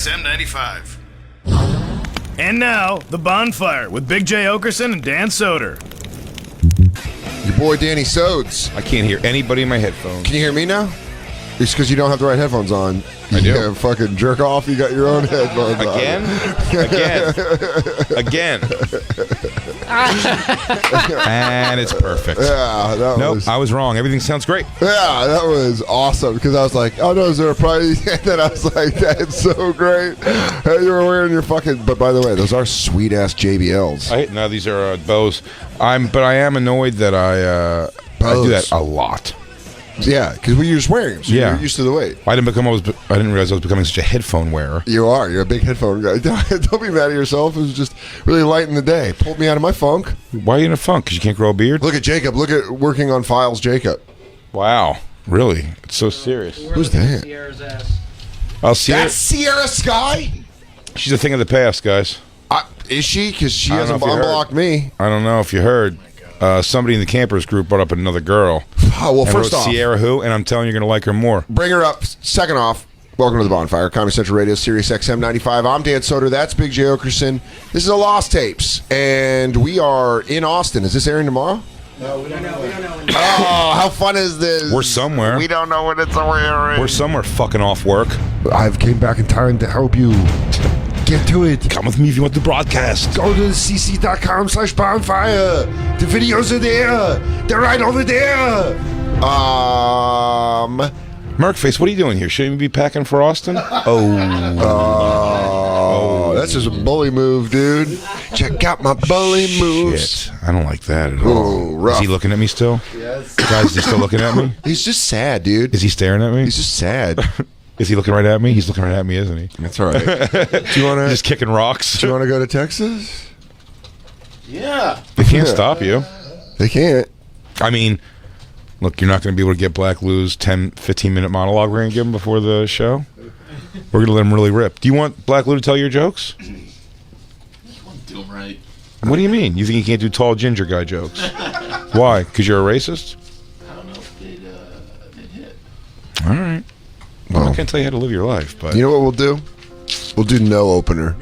XM95. And now, the Bonfire with Big J. Okerson and Dan Soder. Your boy Danny Sodes. I can't hear anybody in my headphones. Can you hear me now? It's because you don't have the right headphones on. I do. Yeah, fucking jerk off. You got your own headphones Again? Again. And it's perfect. Yeah, that I was wrong. Everything sounds great. Yeah, that was awesome because I was like, oh no, is there a price? And then I was like, that's so great. Hey, you were wearing your fucking. But by the way, those are sweet ass JBLs. No, these are Bose. But I am annoyed that I do that a lot. Yeah, because you're just wearing them, so you're used to the weight. I didn't realize I was becoming such a headphone wearer. You are. You're a big headphone guy. Don't be mad at yourself. It was just really light in the day. Pulled me out of my funk. Why are you in a funk? Because you can't grow a beard? Look at Jacob. Look at working on files, Jacob. Wow. Really? It's so serious. Who's that? Sierra's ass. That's Sierra Sky? She's a thing of the past, guys. Is she? Because she I don't know hasn't if you heard. unblocked me. I don't know if you heard. Somebody in the campers group brought up another girl. Oh, well, and first wrote off, Sierra who, and I'm telling you, you're going to like her more. Bring her up. Second off, welcome to the Bonfire, Comedy Central Radio, Sirius XM 95. I'm Dan Soder. That's Big J. Okerson. This is a Lost Tapes, and we are in Austin. Is this airing tomorrow? No, we don't know. Oh, how fun is this? We're somewhere. We don't know when it's airing. We're somewhere fucking off work. I've came back in time to help you. Get to it. Come with me if you want to broadcast. Go to cc.com/bonfire. The videos are there. They're right over there. Merkface, what are you doing here? Shouldn't you be packing for Austin? Oh, that's just a bully move, dude. Check out my bully moves. Shit, I don't like that at all. Rough. Is he looking at me still? Yes. Guys, is he still looking at me? He's just sad, dude. Is he staring at me? He's just sad. Is he looking right at me? He's looking right at me, isn't he? That's all right. Do you want to just kicking rocks? Do you want to go to Texas? Yeah. They can't stop you. They can't. I mean, look, you're not going to be able to get Black Lou's 10, 15-minute monologue we're going to give him before the show. We're going to let him really rip. Do you want Black Lou to tell your jokes? You want to do them right. What do you mean? You think he can't do tall ginger guy jokes? Why? Because you're a racist? I don't know if they'd hit. All right. Well, I can't tell you how to live your life, but... You know what we'll do? We'll do no opener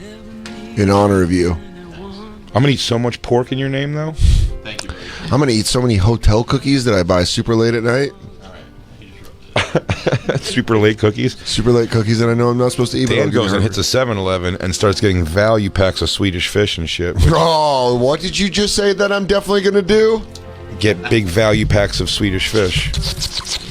in honor of you. I'm going to eat so much pork in your name, though. Thank you, buddy. I'm going to eat so many hotel cookies that I buy super late at night. All right. You just wrote this. Super late cookies. Super late cookies that I know I'm not supposed to eat. Dan goes and hits a 7-Eleven and starts getting value packs of Swedish fish and shit. Oh, what did you just say that I'm definitely going to do? Get big value packs of Swedish fish.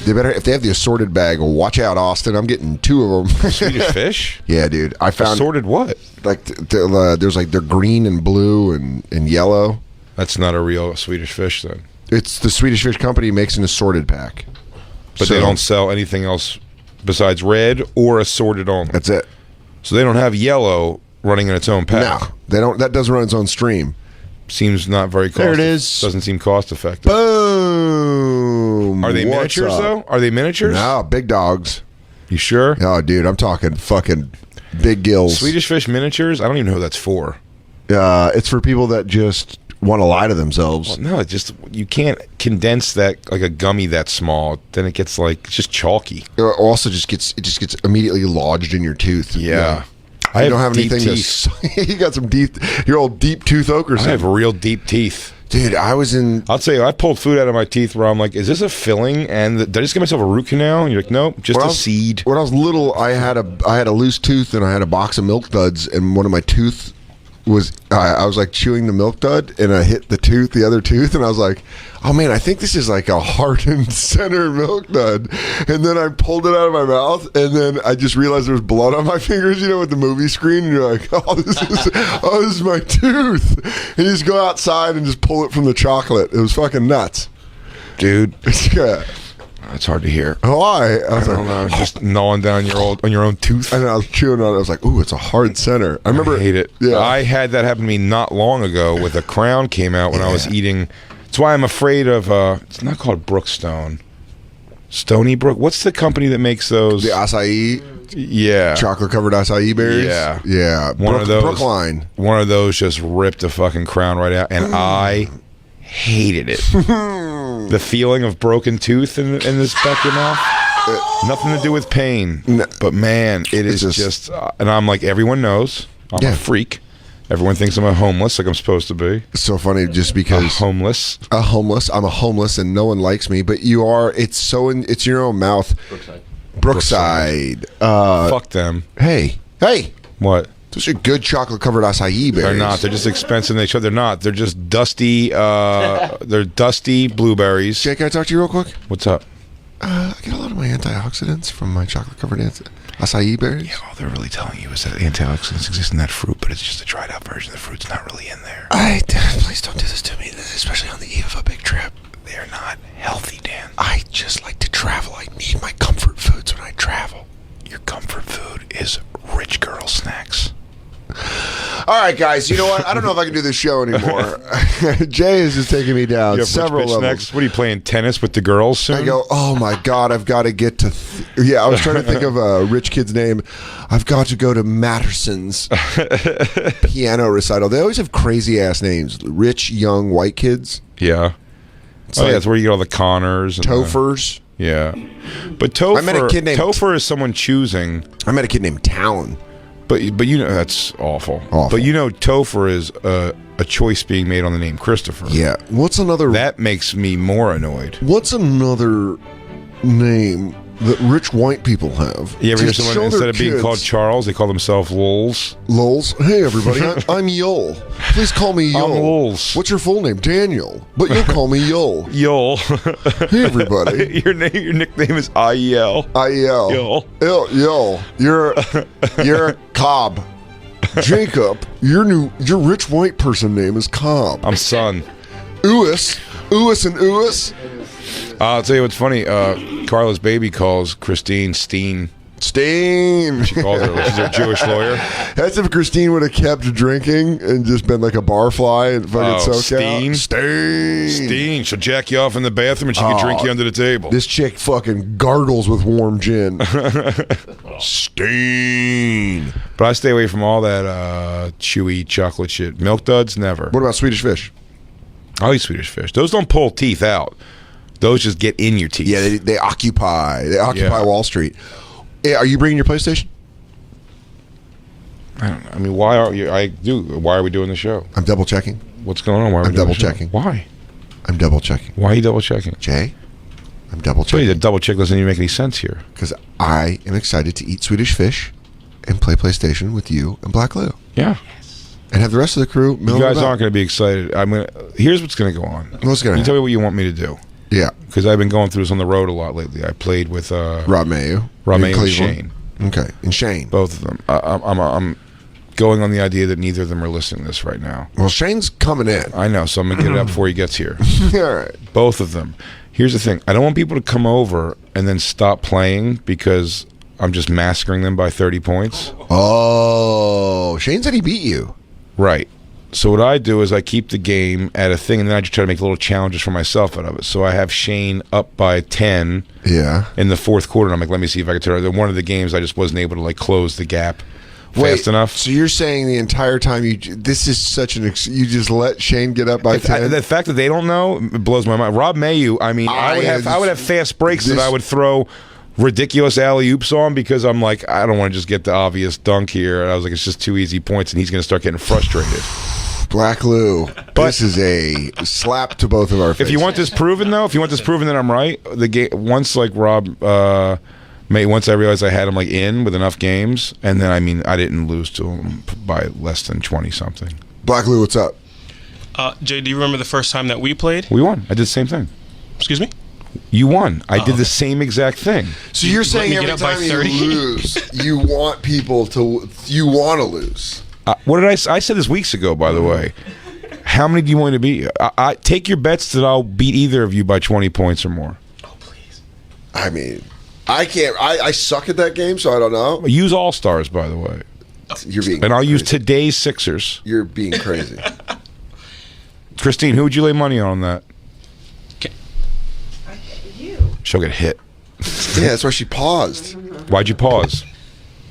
They better, if they have the assorted bag, watch out, Austin. I'm getting 2 of them. Swedish fish? Yeah, dude. I found Assorted what? like there's like they're green and blue and yellow. That's not a real Swedish fish, then. It's the Swedish Fish Company makes an assorted pack. But they don't sell anything else besides red or assorted only. That's it. So they don't have yellow running in its own pack. No, they don't. That doesn't run its own stream. Seems not very cost. There it is. Doesn't seem cost effective. Boom. Are they What's miniatures up? though? Are they miniatures? No, big dogs. You sure? Oh, dude, I'm talking fucking big gills. Swedish fish miniatures? I don't even know who that's for. It's for people that just want to lie to themselves. Well, no, it just you can't condense that like a gummy that small. Then it gets like it's just chalky. It also just gets immediately lodged in your tooth. Yeah. I don't have deep anything teeth. You got some deep, your old deep tooth Okerson. I have real deep teeth. Dude, I'll tell you, I pulled food out of my teeth where I'm like, is this a filling? And did I just get myself a root canal? And you're like, nope, just a seed. When I was little, I had a loose tooth and I had a box of Milk Duds, and one of my tooth was I was like chewing the Milk Dud and I hit the other tooth, and I was like, oh man, I think this is like a hardened center Milk Dud. And then I pulled it out of my mouth, and then I just realized there was blood on my fingers, with the movie screen, and you're like, this is my tooth. And you just go outside and just pull it from the chocolate. It was fucking nuts, dude. Yeah. It's hard to hear. Why? I don't know. Just gnawing down on your own tooth. And I was chewing on it. I was like, ooh, it's a hard center. I remember. I hate it. Yeah. I had that happen to me not long ago with a Crown came out when I was eating. That's why I'm afraid of, it's not called Brookstone. Stony Brook. What's the company that makes those? The acai. Yeah. Chocolate covered acai berries. Yeah. Yeah. One of those. Brookline. One of those just ripped a fucking Crown right out. And I hated it. The feeling of broken tooth in this back of your mouth. Nothing to do with pain. No. But man, it is It's just and I'm like, everyone knows I'm Yeah. a freak. Everyone thinks I'm a homeless, like I'm supposed to be. It's so funny just A because homeless. I'm a homeless and no one likes me, but you are. It's in your own mouth. Brookside. Fuck them. Hey. What? Those are good chocolate covered acai berries. They're not. They're just expensive. They show they're not. They're just dusty. They're dusty blueberries. Jay, can I talk to you real quick? What's up? I get a lot of my antioxidants from my chocolate covered acai berries. Yeah, all they're really telling you is that antioxidants exist in that fruit, but it's just a dried out version. The fruit's not really in there. Please don't do this to me, especially on the eve of a big trip. They're not healthy, Dan. I just like to travel. I need my comfort foods when I travel. Your comfort food is rich girl snacks. All right, guys. You know what? I don't know if I can do this show anymore. Jay is just taking me down You have several rich bitch levels. snacks? What are you playing tennis with the girls soon? I go, oh my God, I've got to get to. I was trying to think of a rich kid's name. I've got to go to Matterson's piano recital. They always have crazy ass names. Rich, young, white kids. Yeah. It's Oh, like yeah, that's where you get all the Connors. And Tophers. yeah. But Topher, I met a kid named- Topher is someone choosing. I met a kid named Talon. But you know, that's awful. Awful. But you know, Topher is a choice being made on the name Christopher. Yeah. What's another? That makes me more annoyed. What's another name that rich white people have? You ever hear To show someone, their instead of being kids- called Charles, they call themselves Lulz? Lulz. Hey, everybody. I'm Yul. Please call me Yul. I'm Lulz. What's your full name? Daniel. But you'll call me Yul. Yul. Hey, everybody. your nickname is IEL. Yul. Yul. Yul. You're Cobb. Jacob. Your rich white person name is Cobb. I'm Son. Uis. Uis and Uis. I'll tell you what's funny. Carla's baby calls Christine Steen. Steen. She calls her. She's her Jewish lawyer. That's if Christine would have kept drinking and just been like a barfly and fucking soak Steen? out. Steen. Steen. She'll jack you off in the bathroom and she can drink you under the table. This chick fucking gargles with warm gin. Steen. But I stay away from all that chewy chocolate shit. Milk duds, never. What about Swedish fish? I'll eat Swedish fish. Those don't pull teeth out. Those just get in your teeth. Yeah, they occupy. They occupy Yeah. Wall Street. Hey, are you bringing your PlayStation? I don't know. I mean, why are you? I do. Why are we doing the show? I'm double checking. What's going on? Why are we I'm doing the double show? checking. Why? I'm double checking. Why are you double checking? Jay, I'm double Tell you checking that double check doesn't even make any sense here. because I am excited to eat Swedish fish and play PlayStation with you and Black Lou Yeah. and have the rest of the crew. You guys aren't going to be excited. Here's what's going to go on. What's gonna You tell me happen? what you want me to do. Yeah, Because I've been going through this on the road a lot lately. I played with Rob Mayu, Rob in Mayo and Cleveland. Shane. Okay, and Shane. Both of them. I'm going on the idea that neither of them are listening to this right now. Well, Shane's coming in. I know, so I'm going to get it up before he gets here. All right. Both of them. Here's the thing. I don't want people to come over and then stop playing because I'm just massacring them by 30 points. Oh, Shane said he beat you. Right. So what I do is I keep the game at a thing, and then I just try to make little challenges for myself out of it. So I have Shane up by 10 Yeah. in the fourth quarter, and I'm like, let me see if I can turn it. One of the games I just wasn't able to close the gap fast enough. So you're saying the entire time this is such you just let Shane get up by 10? The fact that they don't know it blows my mind. Rob Mayu, I mean, I would have fast breaks that I would throw ridiculous alley-oops on because I'm like, I don't want to just get the obvious dunk here. And I was like, it's just too easy points, and he's going to start getting frustrated. Black Lou, this is a slap to both of our faces. If you want this proven, though, that I'm right, the game once Rob once I realized I had him in with enough games, and then I didn't lose to him by less than 20 something. Black Lou, what's up? Jay, do you remember the first time that we played? We won. I did the same thing. Excuse me? You won. I did the same exact thing. So you're saying me every get up by time you 30? lose, you want people to lose. What did I said this weeks ago, by the way. How many do you want me to beat? I take your bets that I'll beat either of you by 20 points or more. Oh, please. I mean, I can't. I suck at that game, so I don't know. Use All-Stars, by the way. You're being And I'll use crazy. today's Sixers. You're being crazy. Christine, who would you lay money on that? You. She'll get hit. Yeah, that's why she paused. Why'd you pause?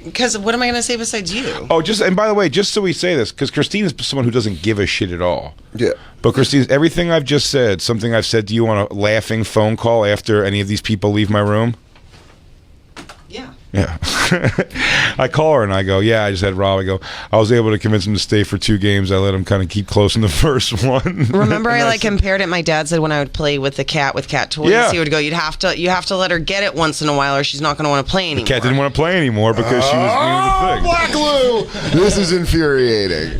Because what am I going to say besides you? Oh, and by the way, just so we say this, because Christine is someone who doesn't give a shit at all. Yeah. But Christine, everything I've just said, something I've said to you on a laughing phone call after any of these people leave my room. Yeah. I call her and I go, yeah, I just had Rob. I go, I was able to convince him to stay for 2 games. I let him kind of keep close in the first one. Remember, I like compared it. My dad said when I would play with cat toys, Yeah. he would go, you have to let her get it once in a while, or she's not going to want to play anymore. Cat didn't want to play anymore because she was doing the thing. Black Lou! This is infuriating.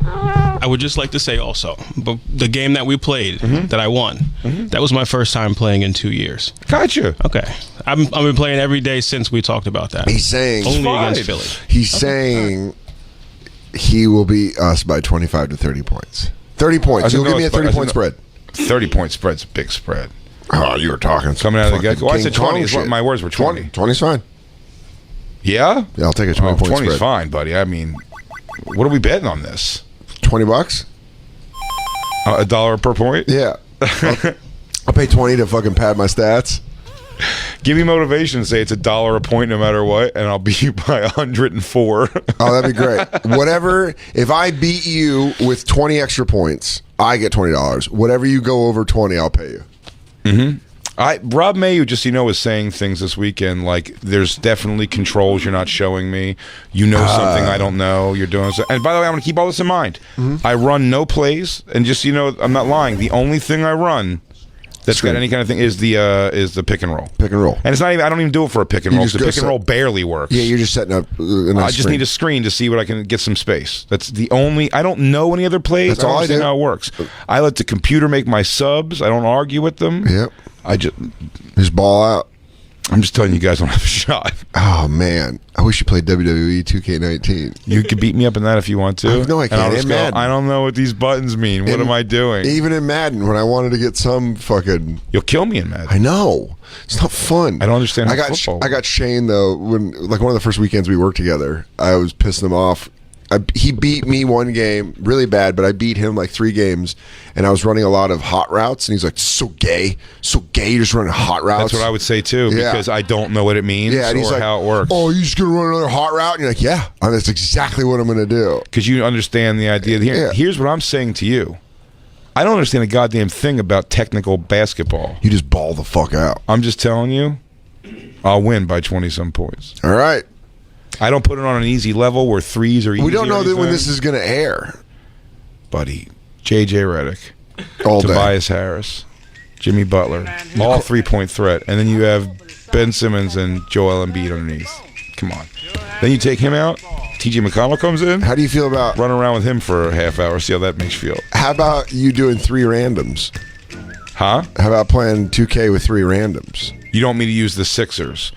I would just like to say also, but the game that we played that I won, that was my first time playing in 2 years. Gotcha. Okay, I've been playing every day since we talked about that. He's saying Only fine. against Philly. He's saying he will beat us by 25 to 30 points. 30 points. You'll give me a 30-point spread. 30-point spread's a big spread. Oh, you were talking Coming out of the get-go. I said 20. Is My words were 20. 20's fine. Yeah? Yeah, I'll take a 20-point 20's spread. fine, buddy. I mean, what are we betting on this? $20? $1 per point? Yeah. I'll pay 20 to fucking pad my stats. Give me motivation and say it's $1 a point no matter what, and I'll beat you by 104. Oh, that'd be great. Whatever. If I beat you with 20 extra points, I get $20. Whatever you go over 20, I'll pay you. Rob Mayu, just so you know, was saying things this weekend like there's definitely controls you're not showing me. You know something I don't know. You're doing so. And by the way, I'm going to keep all this in mind. I run no plays, and just so you know, I'm not lying. The only thing I run that's got any kind of thing is the pick and roll. Pick and roll. And it's not even. I don't even do it for a pick and You roll. just The go pick and set- roll barely works. Yeah, you're just setting up a nice I just screen. need a screen to see what I can get some space. That's the only. I don't know any other plays. That's all I understand do. how it works. I let the computer make my subs. I don't argue with them. Yep. I just. Just ball out. I'm just telling you guys don't have a shot. Oh, man. I wish you played WWE 2K19. You could beat me up in that if you want to. No, I And I'll can't. just In go, Madden. I don't know what these buttons mean. What am I doing? Even in Madden, when I wanted to get some fucking... You'll kill me in Madden. I know. It's not fun. I don't understand I how got football I got Shane, though, when like one of the first weekends we worked together, I was pissing him off. He beat me one game really bad, but I beat him like 3 games, and I was running a lot of hot routes, and he's like, so gay, you're just running hot routes. That's what I would say too, Yeah. because I don't know what it means Yeah, and he's or like, how it works. oh, you just gonna run another hot route? And you're like, yeah, that's exactly what I'm gonna do. Because you understand the idea. Yeah. Here's what I'm saying to you. I don't understand a goddamn thing about technical basketball. You just ball the fuck out. I'm just telling you, I'll win by 20-some points. All right. I don't put it on an easy level where threes are easy. We don't know or that when anything. this is gonna air. Buddy, J.J. Redick, All day. Tobias Harris, Jimmy Butler, all 3-point threat, and then you have Ben Simmons and Joel Embiid underneath. Come on. Then you take him out. T.J. McConnell comes in. How do you feel about? Run around with him for a half hour. See how that makes you feel. How about you doing 3 randoms? Huh? How about playing 2K with 3 randoms? You don't want me to use the Sixers.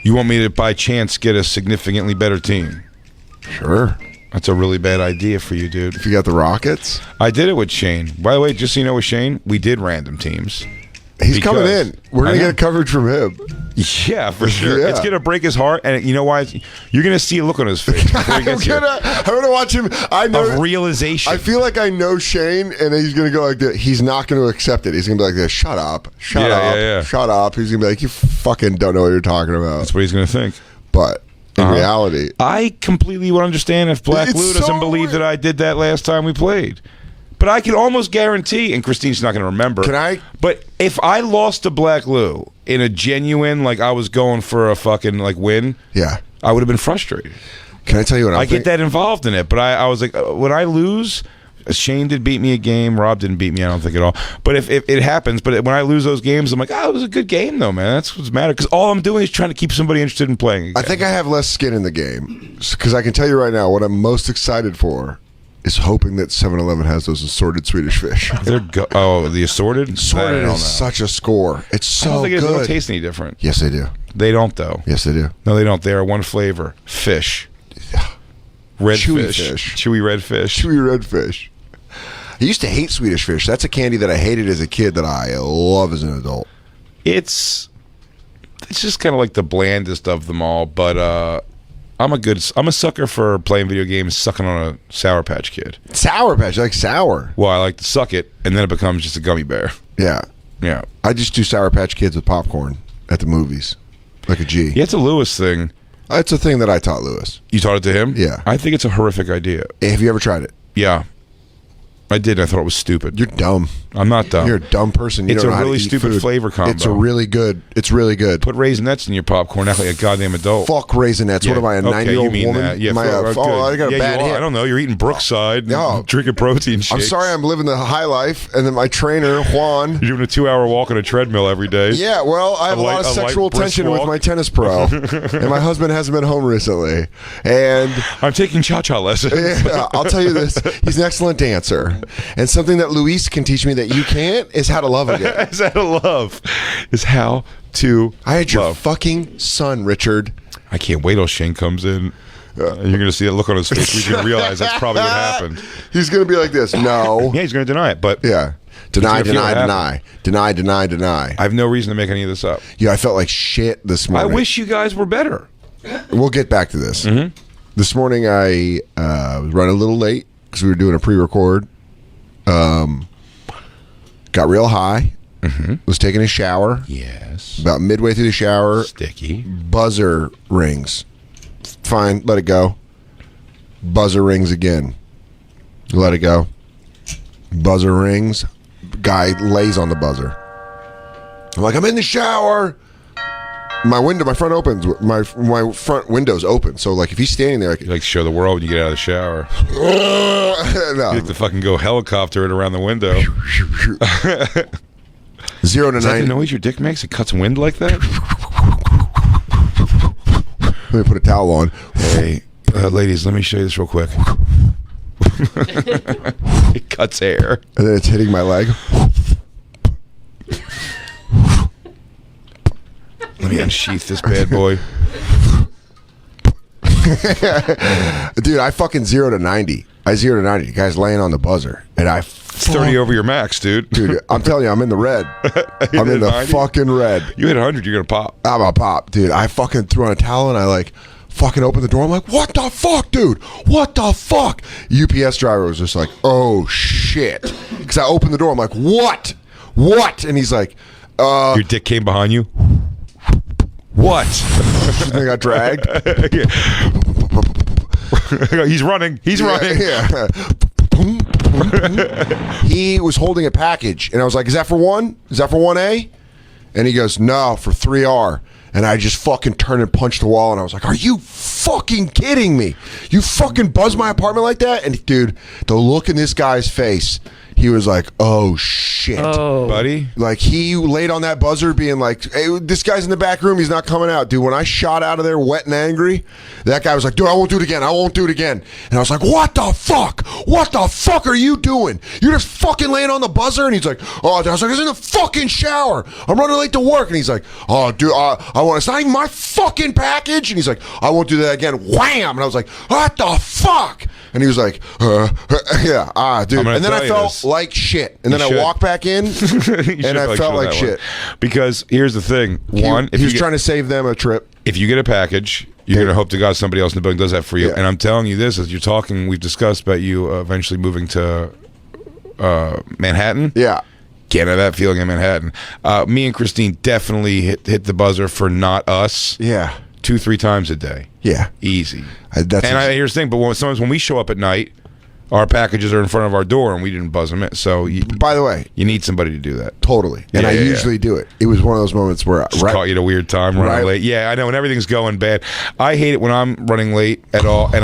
You want me to, by chance, get a significantly better team. Sure. That's a really bad idea for you, dude. If you got the Rockets, I did it with Shane. By the way, just so you know, with Shane, we did random teams. he's Because- coming in. We're I gonna know. get a coverage from him. Yeah, for sure. Yeah. It's going to break his heart, and you know why? You're going to see a look on his face before he gets here. I'm gonna watch him. I know. Of realization. I feel like I know Shane, and he's gonna go like this. He's not gonna accept it. He's gonna be like this. Shut up. Shut Yeah, up. yeah. Shut up. He's gonna be like, you fucking don't know what you're talking about. That's what he's going to think. But in reality, I completely would understand if Black It's Lou so doesn't believe that I did that last time we played. But I can almost guarantee, and Christine's not going to remember. Can I- But if I lost to Black Lou in a genuine, like I was going for a fucking like win, yeah. I would have been frustrated. Can I tell you what I get that involved in it, but I was like, when I lose, Shane did beat me a game. Rob didn't beat me, I don't think at all. But if it happens, but when I lose those games, I'm like, it was a good game though, man. That's what's matter. Because all I'm doing is trying to keep somebody interested in playing again. I think I have less skin in the game because I can tell you right now what I'm most excited for is hoping that 7-Eleven has those assorted Swedish fish. the assorted? Assorted I don't know. is such a score. It's I don't so think it is. They don't good. taste any different. Yes, they do. They don't though. Yes, they do. No, they don't. They are one flavor. Fish. Red Chewy fish. fish. Chewy red fish. Chewy red fish. I used to hate Swedish fish. That's a candy that I hated as a kid that I love as an adult. It's just kind of like the blandest of them all, but I'm a sucker for playing video games sucking on a Sour Patch Kid. Sour Patch, I like sour. Well, I like to suck it, and then it becomes just a gummy bear. Yeah. Yeah. I just do Sour Patch Kids with popcorn at the movies. Like a G. Yeah, it's a Lewis thing. It's a thing that I taught Lewis. You taught it to him? Yeah. I think it's a horrific idea. Have you ever tried it? Yeah. I did. I thought it was stupid. You're dumb. I'm not dumb. You're a dumb person. You It's don't a know how to really eat stupid food. flavor combo. It's really good. It's really good. Put Raisinets in your popcorn. Act like a goddamn adult. Fuck Raisinets. What am I, a 90-year-old you mean woman? that. Yeah, Am I I got a bad you are. hit. I don't know. You're eating Brookside, No. drinking protein shakes. I'm sorry I'm living the high life, and then my trainer, Juan... You're doing a 2-hour walk on a treadmill every day. Yeah, well, I have a lot of sexual tension with my tennis pro, and my husband hasn't been home recently. And I'm taking cha-cha lessons. yeah, I'll tell you this: he's an excellent dancer, and something that Luis can teach me that you can't is how to love again. Is how to love. Is how to I had your love. fucking son, Richard. I can't wait till Shane comes in. You're going to see that look on his face. He's going to realize that's probably what happened. He's going to be like this. No. Yeah, he's going to deny it, but Yeah. Deny, He's gonna feel deny, what deny. Deny, deny, deny. I have no reason to make any of this up. Yeah, I felt like shit this I morning. wish you guys were better. We'll get back to this. Mm-hmm. This morning I was running a little late because we were doing a pre-record. Got real high. Was taking a shower. Yes. About midway through the shower, Sticky. buzzer rings. Fine, let it go. Buzzer rings again. Let it go. Buzzer rings. Guy lays on the buzzer. I'm like, I'm in the shower. My front opens. My front window's open. So like, if he's standing there, You like to show the world when you get out of the shower. no. You like to fucking go helicopter it around the window. 0 to Is that the 90. noise your dick makes? It cuts wind like that? Let me put a towel on. Hey, ladies, let me show you this real quick. It cuts air. And then it's hitting my leg. Let me unsheath this bad boy. Dude, I fucking 0 to 90. I 0 to 90. The guy's laying on the buzzer. And I It's 30 over your max, dude. Dude, I'm telling you, I'm in the red. I'm in the 90? fucking red. You hit 100, you're going to pop. I'm a pop, dude. I fucking threw on a towel and I like fucking opened the door. I'm like, what the fuck, dude? What the fuck? UPS driver was just like, oh shit. Because I opened the door. I'm like, what? What? And he's like, Your dick came behind you? What? I got dragged. He's running. He's running. Yeah. He was holding a package and I was like, is that for one? Is that for 1A? And he goes, no, for 3R. And I just fucking turned and punched the wall and I was like, are you fucking kidding me? You fucking buzzed my apartment like that? And dude, the look in this guy's face, he was like, oh shit. Buddy. Like he laid on that buzzer being like, hey, this guy's in the back room, he's not coming out. Dude, when I shot out of there wet and angry, that guy was like, dude, I won't do it again. I won't do it again. And I was like, what the fuck? What the fuck are you doing? You're just fucking laying on the buzzer? And he's like, oh, I was like, I was in the fucking shower. I'm running late to work. And he's like, oh, dude, it's not even my fucking package. And he's like, I won't do that again. Wham! And I was like, what the fuck? And he was like, yeah, dude. And then I felt like shit. And then I walked back in and I felt like shit. Because here's the thing. One, he was trying to save them a trip. If you get a package, you're going to hope to God somebody else in the building does that for you. Yeah. And I'm telling you this, as you're talking, we've discussed about you eventually moving to Manhattan. Yeah. Can't have that feeling in Manhattan. Me and Christine definitely hit the buzzer for not us. Yeah. 2-3 times a day. Yeah. Easy. Here's the thing, but sometimes when we show up at night, our packages are in front of our door and we didn't buzz them in. So, by the way, you need somebody to do that. Totally. And I usually do it. It was one of those moments where Just caught you at a weird time running late. Yeah, I know. And everything's going bad. I hate it when I'm running late at all. And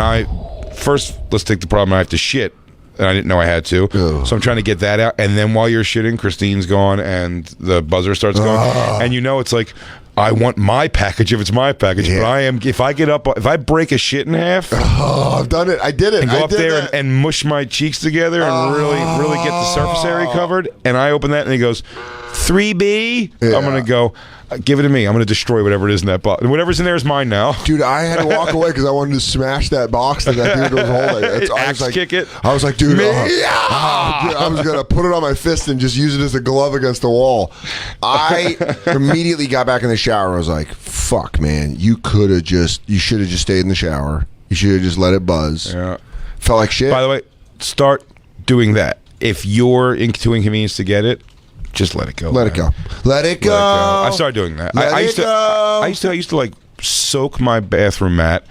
let's take the problem. I have to shit. And I didn't know I had to. Ugh. So I'm trying to get that out. And then while you're shitting, Christine's gone and the buzzer starts going. And it's like, I want my package if it's my package. Yeah. But if I break a shit in half. Oh, I've done it. I did it. And go up there and mush my cheeks together and really get the surface area covered. And I open that and he goes, 3B? Yeah. I'm going to go, give it to me. I'm going to destroy whatever it is in that box. Whatever's in there is mine now. Dude, I had to walk away because I wanted to smash that box that dude was holding. Axe kick it. I was like, dude, dude, I was going to put it on my fist and just use it as a glove against the wall. I immediately got back in the shower and was like, fuck, man, you should have just stayed in the shower. You should have just let it buzz. Yeah. Felt like shit. By the way, start doing that. If you're too inconvenienced to get it, just let it go. Let it go. Let it go. I started doing that. I used to like soak my bathroom mat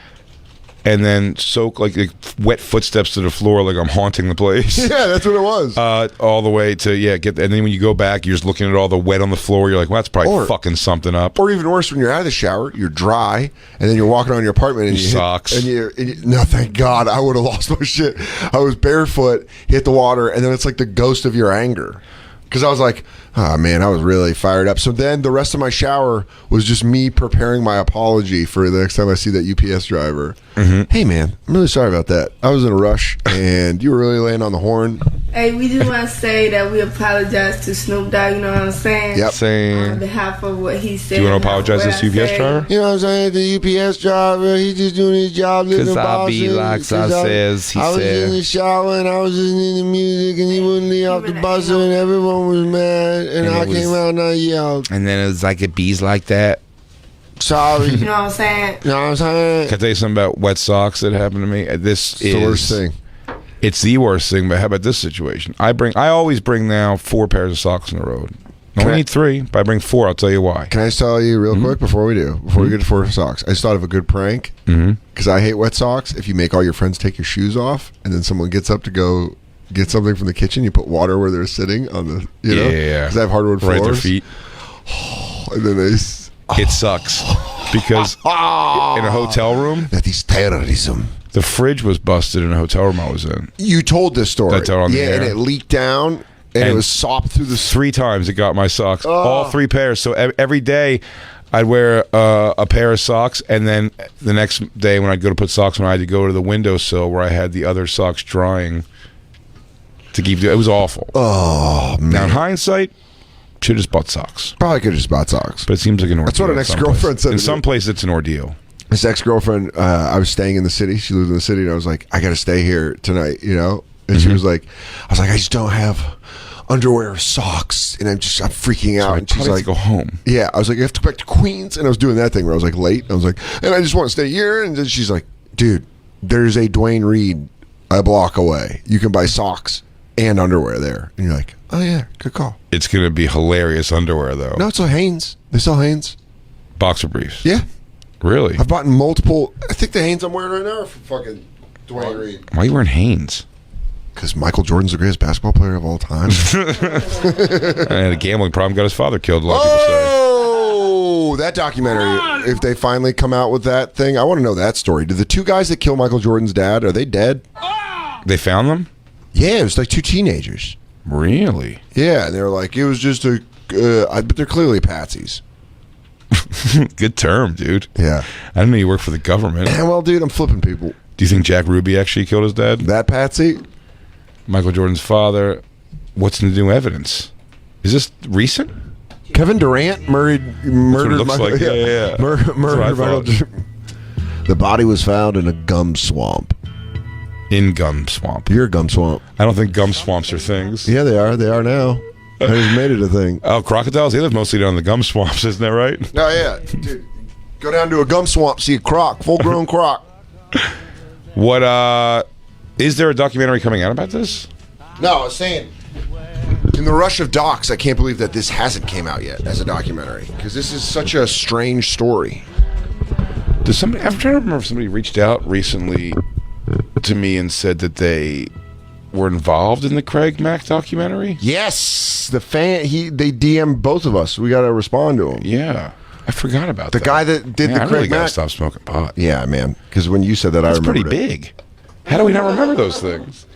and then soak like wet footsteps to the floor, like I'm haunting the place. Yeah, that's what it was. All the way to and then when you go back, you're just looking at all the wet on the floor. You're like, well, that's probably fucking something up. Or even worse, when you're out of the shower, you're dry, and then you're walking around your apartment and socks. No, thank God, I would have lost my shit. I was barefoot, hit the water, and then it's like the ghost of your anger. Because I was like, oh man, I was really fired up. So then the rest of my shower was just me preparing my apology for the next time I see that UPS driver. Mm-hmm. Hey man, I'm really sorry about that. I was in a rush and you were really laying on the horn. Hey, we just want to say that we apologize to Snoop Dogg, you know what I'm saying? Yep. On behalf of what he said. Do you want to apologize to the UPS driver? You know what I'm saying? The UPS driver, he's just doing his job. Because I be like I says, I was in the shower and I was listening to music and he wouldn't leave off the bus and everyone was mad and I came out and I yelled. And then it was like, it bees like that. Sorry. You know what I'm saying? You know what I'm saying? Can I tell you something about wet socks that happened to me? This is the worst thing. It's the worst thing, but how about this situation? I always bring now 4 pairs of socks on the road. I only need 3, but I bring 4. I'll tell you why. Can I just tell you real quick before we get to 4 socks? I just thought of a good prank because I hate wet socks. If you make all your friends take your shoes off and then someone gets up to go get something from the kitchen, you put water where they're sitting on the, you know? Yeah. Because I have hardwood floors. Right at their feet. And then they... It sucks because in a hotel room, that is terrorism. The fridge was busted in a hotel room I was in. You told this story. Did I tell it on the air? And it leaked down, and it was sopped through the... 3 times it got my socks. All 3 pairs. So every day I'd wear a pair of socks, and then the next day when I'd go to put socks on, I had to go to the windowsill where I had the other socks drying to keep... It was awful. Oh, man. Now, in hindsight, should have just bought socks. Probably could have just bought socks. But it seems like an ordeal. That's what an ex-girlfriend said. In some places, it's an ordeal. This ex-girlfriend, I was staying in the city. She lived in the city, and I was like, I got to stay here tonight, you know? And she was like, I just don't have underwear or socks, and I'm freaking out. So and she's like, go home. Yeah, I was like, I have to go back to Queens, and I was doing that thing where I was like late. I was like, and I just want to stay here. And then she's like, dude, there's a Dwayne Reed a block away. You can buy socks and underwear there. And you're like, oh yeah, good call. It's going to be hilarious underwear, though. No, it's a Hanes. They sell Hanes. Boxer briefs. Yeah. Really? I've bought multiple. I think the Hanes I'm wearing right now are from fucking Dwayne Reed. Why are you wearing Hanes? Because Michael Jordan's the greatest basketball player of all time. I had a gambling problem. Got his father killed. A lot of people say. Oh, that documentary. If they finally come out with that thing, I want to know that story. Did the 2 guys that killed Michael Jordan's dad, are they dead? They found them? Yeah, it was like 2 teenagers. Really? Yeah, and they were like, it was just a... but they're clearly patsies. Good term, dude. Yeah. I didn't know you worked for the government. Well, dude, I'm flipping people. Do you think Jack Ruby actually killed his dad? That patsy? Michael Jordan's father. What's the new evidence? Is this recent? Kevin Durant murdered looks Michael. like. Yeah. Murdered Michael thought. Jordan. The body was found in a gum swamp. In gum swamp. You're a gum swamp. I don't think gum swamps are things. Yeah, they are. They are now. I just made it a thing. Oh, crocodiles? They live mostly down in the gum swamps, isn't that right? Oh, yeah. Dude, go down to a gum swamp, see a croc, full-grown croc. What, is there a documentary coming out about this? No, I was saying, in the rush of docs, I can't believe that this hasn't came out yet as a documentary, because this is such a strange story. I'm trying to remember if somebody reached out recently to me and said that they were involved in the Craig Mack documentary. Yes, the fan. They DM'd both of us. We got to respond to him. Yeah, I forgot about the guy that did the I Craig really gotta Mack. stop smoking pot. Yeah, man. Because when you said that, I remember. That's pretty big. How do we not remember those things?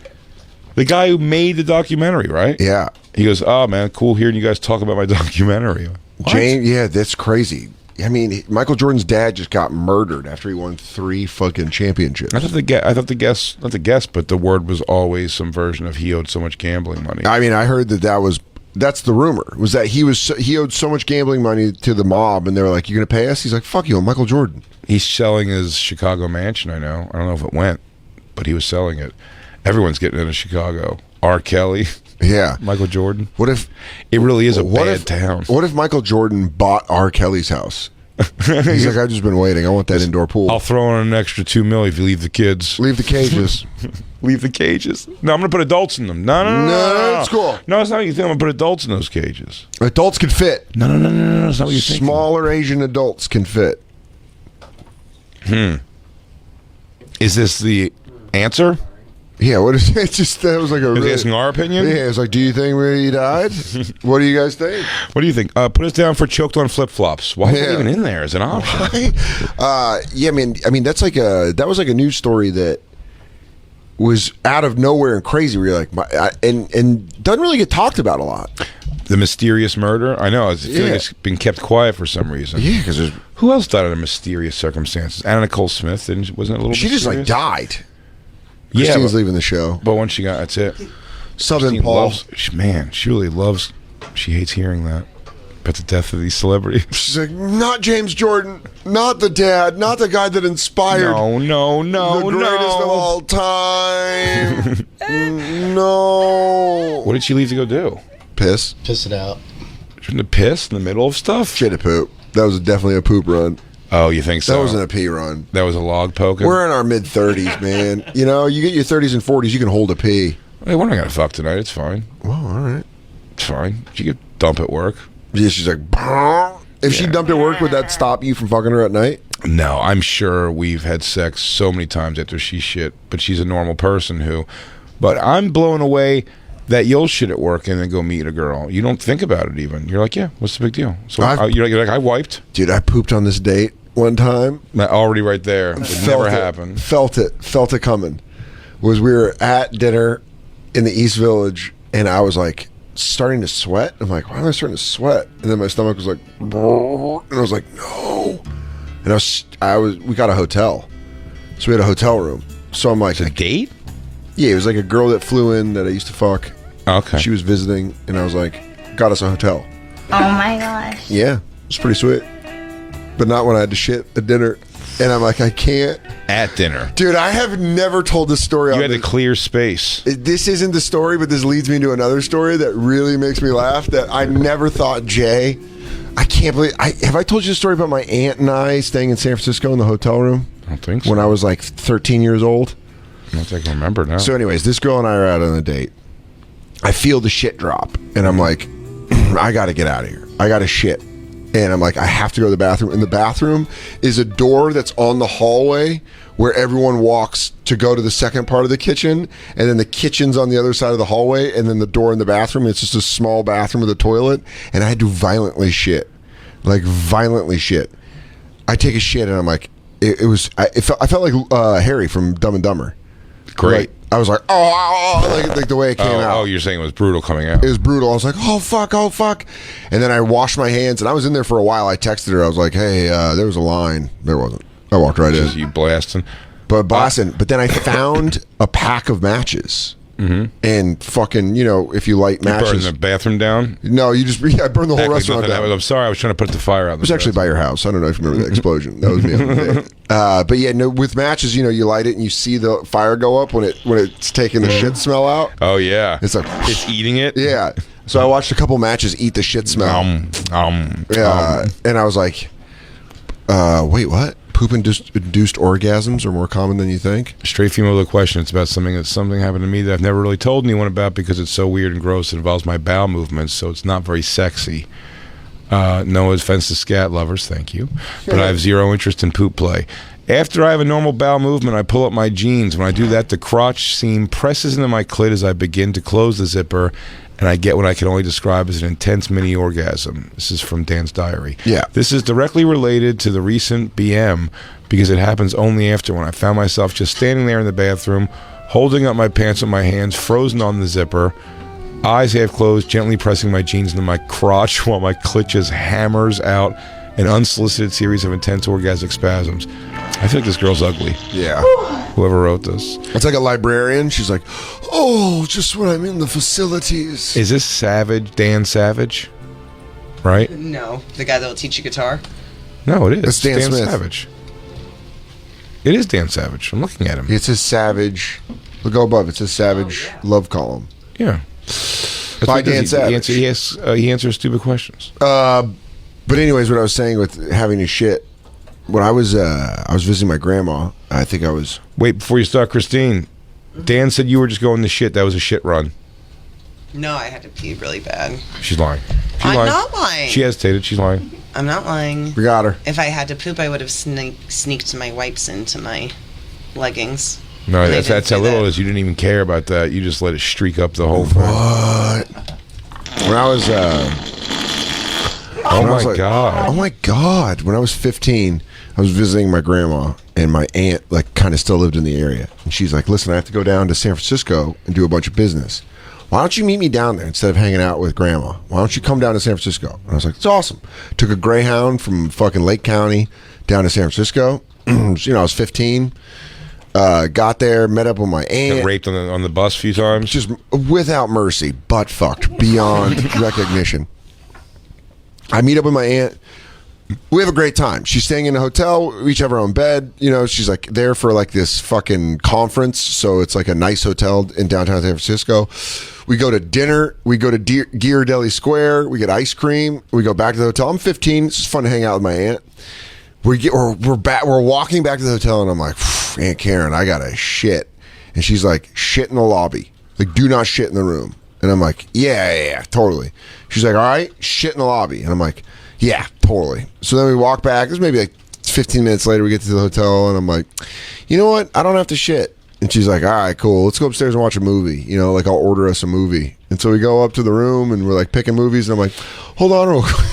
The guy who made the documentary, right? Yeah. He goes, "Oh man, cool hearing you guys talk about my documentary." What? James, yeah, that's crazy. I mean, Michael Jordan's dad just got murdered after he won 3 fucking championships. I thought the guess, but the word was always some version of he owed so much gambling money. I mean, I heard that's the rumor, was that he owed so much gambling money to the mob, and they were like, "You gonna pay us?" He's like, "Fuck you, I'm Michael Jordan." He's selling his Chicago mansion. I don't know if it went, but he was selling it. Everyone's getting into Chicago. R. Kelly. Yeah. Michael Jordan. What if it really is a bad town? What if Michael Jordan bought R. Kelly's house? He's like, I've just been waiting. I want that indoor pool. I'll throw in an extra $2 million if you leave the kids. Leave the cages. Leave the cages. No, I'm going to put adults in them. No. That's cool. No, it's not what you think. I'm going to put adults in those cages. Adults can fit. No. That's not what you think. Smaller Asian adults can fit. Is this the answer? Yeah, what is it? Just that was like a. Is he Really, asking our opinion? yeah, it's like, do you think he died? What do you guys think? What do you think? Put us down for choked on flip flops. Why is that even in there as an option? Yeah, I mean, that was like a news story that was out of nowhere and crazy. Where you're like, and doesn't really get talked about a lot. The mysterious murder. I know. I feel like it's been kept quiet for some reason. Yeah, because who else died under mysterious circumstances? Anna Nicole Smith. Wasn't it a little? She just like mysterious? died. Yeah, Christine was leaving the show. But once she got, that's it. Southern Christine Paul. She really loves. She hates hearing that. About the death of these celebrities. She's like, not James Jordan, not the dad, not the guy that inspired. No, the greatest of all time. No. What did she leave to go do? Piss. Piss it out. She went to piss in the middle of stuff? She had to poop. That was definitely a poop run. Oh, you think so? That wasn't a pee run. That was a log poking? We're in our mid-30s, man. You know, you get your 30s and 40s, you can hold a pee. Hey, we're not going to fuck tonight. It's fine. Well, all right. It's fine. You could dump at work. Yeah, she's like, "Bah." If she dumped at work, would that stop you from fucking her at night? No, I'm sure we've had sex so many times after she shit, but she's a normal person who... But I'm blown away that you'll shit at work and then go meet a girl. You don't think about it even. You're like, yeah, what's the big deal? So you're like, I wiped. Dude, I pooped on this date one time. Already right there. It never happened. Felt it coming. We were at dinner in the East Village, and I was like starting to sweat. I'm like, why am I starting to sweat? And then my stomach was like, and I was like, no. And we got a hotel, so we had a hotel room. So I'm like, a date? Yeah, it was like a girl that flew in that I used to fuck. Okay. She was visiting, and I was like, got us a hotel. Oh my gosh. Yeah, it was pretty sweet. But not when I had to shit at dinner. And I'm like, I can't. At dinner. Dude, I have never told this story. You had to clear space. This isn't the story, but this leads me to another story that really makes me laugh, that I never thought Jay... I can't believe... Have I told you the story about my aunt and I staying in San Francisco in the hotel room? I don't think so. When I was like 13 years old? I don't think I can remember now. So anyways, this girl and I are out on a date. I feel the shit drop, and I'm like, I got to get out of here. I got to shit. And I'm like, I have to go to the bathroom. And the bathroom is a door that's on the hallway where everyone walks to go to the second part of the kitchen. And then the kitchen's on the other side of the hallway. And then the door in the bathroom, it's just a small bathroom with a toilet. And I had to violently shit. Like, violently shit. I take a shit, and I'm like, I felt like Harry from Dumb and Dumber. Great. Like, I was like, like the way it came out. Oh, you're saying it was brutal coming out. It was brutal. I was like, oh, fuck. And then I washed my hands, and I was in there for a while. I texted her. I was like, hey, there was a line. There wasn't. I walked right in. You blasting. But then I found a pack of matches. Mm-hmm. And fucking, if you light matches. You burn the bathroom down? No, I burned the whole restaurant down. I'm sorry, I was trying to put the fire out. It was actually by your house. I don't know if you remember the explosion. That was me on the day. But yeah, no, with matches, you light it and you see the fire go up when it's taking the shit smell out. Oh, yeah. It's like... It's eating it? Yeah. So I watched a couple matches eat the shit smell. And I was like, wait, what? Poop-induced orgasms are more common than you think? Straight female with a question. It's about something happened to me that I've never really told anyone about because it's so weird and gross. It involves my bowel movements, so it's not very sexy. No offense to scat lovers, thank you. But I have zero interest in poop play. After I have a normal bowel movement, I pull up my jeans. When I do that, the crotch seam presses into my clit as I begin to close the zipper, and I get what I can only describe as an intense mini orgasm. This is from Dan's diary. Yeah. This is directly related to the recent BM because it happens only after when I found myself just standing there in the bathroom, holding up my pants with my hands, frozen on the zipper, eyes half closed, gently pressing my jeans into my crotch while my clit just hammers out an unsolicited series of intense orgasmic spasms. I feel like this girl's ugly. Yeah. Whoever wrote this. It's like a librarian. She's like, oh, just when I'm in the facilities. Is this Savage, Dan Savage? Right? No, the guy that will teach you guitar. No, it is. It's Dan Smith. Savage. It is Dan Savage. I'm looking at him. It's a Savage. Look above. It's a Savage love column. Yeah. By Dan Savage. He answers stupid questions. But anyways, what I was saying with having to shit, when I was visiting my grandma, I think I was... Wait, before you start, Christine, Dan said you were just going to shit. That was a shit run. No, I had to pee really bad. She's lying. I'm not lying. She hesitated. She's lying. I'm not lying. We got her. If I had to poop, I would have sneaked my wipes into my leggings. No, And they that's didn't how do little that. it is. You didn't even care about that. You just let it streak up the whole thing. What? When I was Oh when I was my like- god. Oh my god! When I was 15, I was visiting my grandma, and my aunt like kind of still lived in the area. And she's like, "Listen, I have to go down to San Francisco and do a bunch of business. Why don't you meet me down there instead of hanging out with grandma? Why don't you come down to San Francisco?" And I was like, "It's awesome." Took a Greyhound from fucking Lake County down to San Francisco. I was 15. Got there, met up with my aunt. Got raped on the bus a few times. Just without mercy, butt fucked beyond recognition. I meet up with my aunt. We have a great time. She's staying in a hotel. We each have our own bed. She's like there for like this fucking conference. So it's like a nice hotel in downtown San Francisco. We go to dinner. We go to Ghirardelli Square. We get ice cream. We go back to the hotel. I'm 15. It's just fun to hang out with my aunt. We're back. We're walking back to the hotel, and I'm like, Aunt Karen, I gotta shit. And she's like, shit in the lobby. Like, do not shit in the room. And I'm like, yeah, totally. She's like, all right, shit in the lobby. And I'm like, yeah, totally. So then we walk back. This maybe like 15 minutes later, we get to the hotel, and I'm like, you know what? I don't have to shit. And she's like, all right, cool. Let's go upstairs and watch a movie. Like I'll order us a movie. And so we go up to the room, and we're like picking movies. And I'm like, hold on real quick.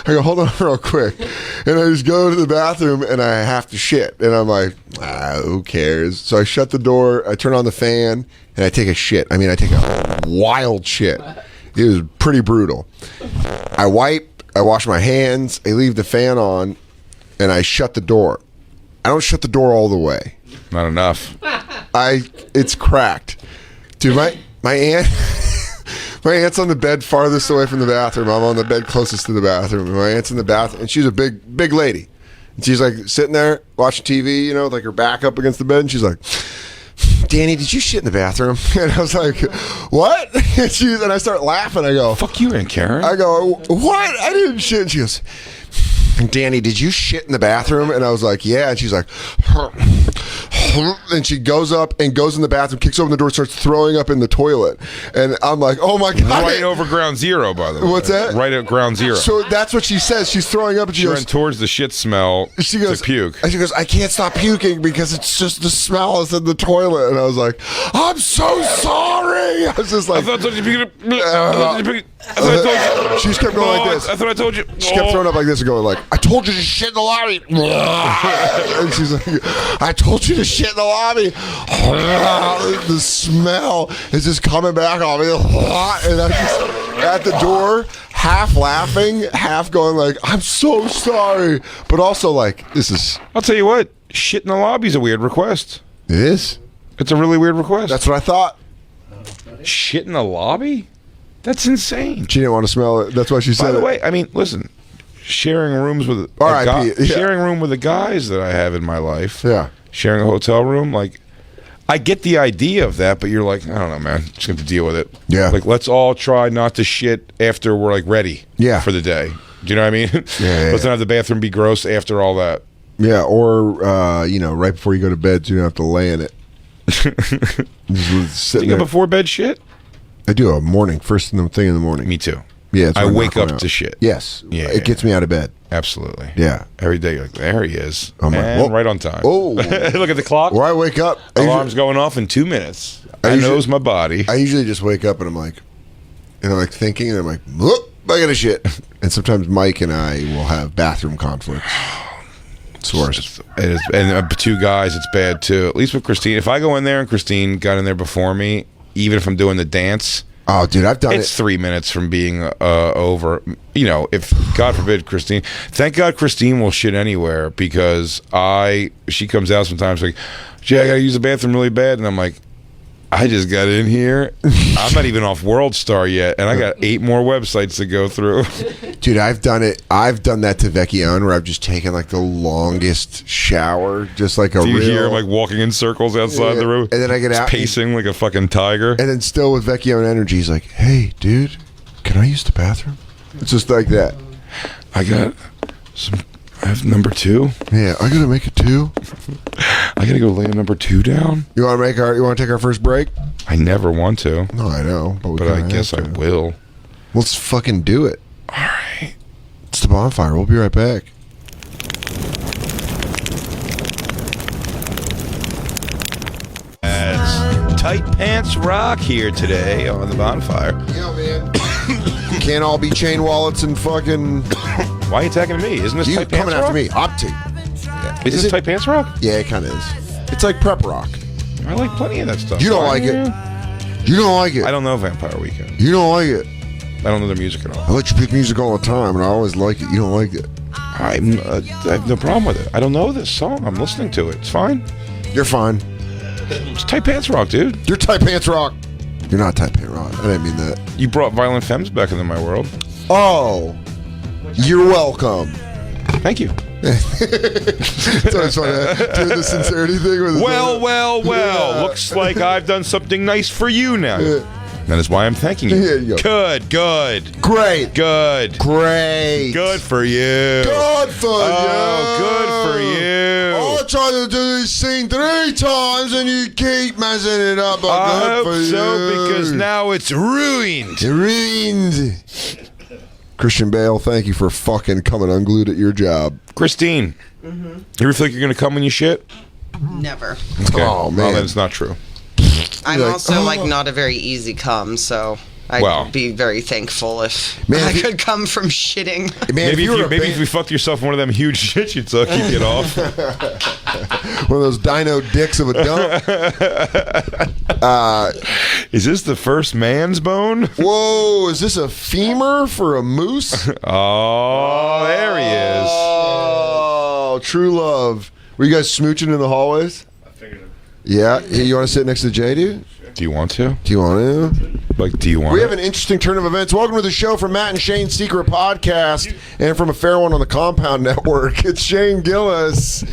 I go, hold on real quick. And I just go to the bathroom, and I have to shit. And I'm like, who cares? So I shut the door, I turn on the fan, and I take a shit. I mean, I take a wild shit. It was pretty brutal. I wipe, I wash my hands, I leave the fan on, and I shut the door. I don't shut the door all the way. Not enough. It's cracked. Dude, my aunt... My aunt's on the bed farthest away from the bathroom. I'm on the bed closest to the bathroom. And my aunt's in the bathroom, and she's a big lady. And she's like sitting there watching TV, with like her back up against the bed. And she's like, Danny, did you shit in the bathroom? And I was like, what? And I start laughing. I go, fuck you, Aunt Karen. I go, what? I didn't shit. And she goes, Danny, did you shit in the bathroom? And I was like, yeah. And she's like, and she goes up and goes in the bathroom, kicks open the door, starts throwing up in the toilet. And I'm like, oh my God. Right over ground zero, by the way. What's that? Right at ground zero. So that's what she says. She's throwing up, and she She ran goes, towards the shit smell she goes, to puke. And she goes, I can't stop puking because it's just the smell is in the toilet. And I was like, I'm so sorry. I was just like, I thought I told you. She just kept going like this. I thought I told you. She kept throwing up like this and going like, I told you to shit in the lobby. And she's like, I told you to shit in the lobby. The smell is just coming back on me. And I'm just at the door, half laughing, half going like, I'm so sorry. But also like, this is... I'll tell you what, shit in the lobby is a weird request. It is? It's a really weird request. That's what I thought. Shit in the lobby? That's insane. She didn't want to smell it. That's why she said By the it. way, I mean, listen, sharing rooms with R.I.P., yeah. sharing room with the guys that I have in my life. Yeah. Sharing a hotel room, like, I get the idea of that, but you're like, I don't know, man. Just gonna have to deal with it. Yeah. Like, let's all try not to shit after we're like ready. Yeah. For the day. Do you know what I mean? Yeah. Let's not have the bathroom be gross after all that. Yeah, or, right before you go to bed so you don't have to lay in it. Just Do sitting you get there. before bed shit? I do a morning, first thing in the morning. Me too. Yeah, it's I when wake knock one up out. to shit. Yes. Yeah, It gets me out of bed. Absolutely. Yeah. Every day, you're like, there he is. I'm like, And whoa. right on time. Oh. Look at the clock. Or I wake up. Alarm's going off in 2 minutes. I I usually- knows my body. I usually just wake up and I'm like thinking, and I'm like, whoop, I got to shit. And sometimes Mike and I will have bathroom conflicts. It's worse. It is, and two guys, it's bad too. At least with Christine. If I go in there and Christine got in there before me, even if I'm doing the dance, Oh, dude, I've done it's it. 3 minutes from being over. If God forbid Christine. Thank God Christine will shit anywhere because she comes out sometimes like, Jay, I gotta use the bathroom really bad, and I'm like, I just got in here. I'm not even off World Star yet, and I got 8 more websites to go through. Dude, I've done it. I've done that to Vecchione where I've just taken like the longest shower, just like a Do you real... hear him like walking in circles outside the room? And then I get Just out, pacing like a fucking tiger. and then still with Vecchione energy, he's like, "Hey, dude, can I use the bathroom?" It's just like that. I have number 2. Yeah, I gotta make it too. I gotta go lay number 2 down. You want to take our first break? I never want to, No, I know, but but I guess I will. Let's fucking do it. All right. It's the Bonfire. We'll be right back. Tight Pants Rock here today on the Bonfire. Yeah, man. Can't all be chain wallets and fucking. Why are you attacking me? Isn't this You Tight Pants coming Rock? after me? Optic. Is this Tight Pants Rock? Yeah, it kind of is. It's like prep rock. I like plenty of that stuff. You don't like it. You don't like it. I don't know Vampire Weekend. You don't like it. I don't know their music at all. I let you pick music all the time, and I always like it. You don't like it. I have no problem with it. I don't know this song. I'm listening to it. It's fine. You're fine. It's Tight Pants Rock, dude. You're Tight Pants Rock. You're not Tight Pants Rock. I didn't mean that. You brought Violent Femmes back into my world. Oh, you're welcome. Thank you. It's always fun to do the sincerity thing with Well. Yeah. Looks like I've done something nice for you now. Yeah. That is why I'm thanking you. Here you go. Good. Great. Good Good for you. Good for Oh, good for you. All I try to do is sing 3 times and you keep messing it up. But I good hope for so, you. because now it's ruined. Ruined. Christian Bale, thank you for fucking coming unglued at your job. Christine, you ever feel like you're going to come when you shit? Never. Okay. Oh, man. Well, then it's not true. I'm You're like, also "Oh." like not a very easy cum, so I'd Well. be very thankful if Man, I if you- could come from shitting. Man, Maybe if if you fucked yourself in one of them huge shits, you'd suck, you'd get off. one of those dino dicks of a dump. Is this the first man's bone? Whoa, is this a femur for a moose? Oh, there he is. Oh, true love. Were you guys smooching in the hallways? I figured it. Yeah. Hey, you want to sit next to Jay, dude? Do you want to? Do you want to? Do you want We to? have an interesting turn of events. Welcome to the show from Matt and Shane's Secret Podcast and from a fair one on the Compound Network. It's Shane Gillis.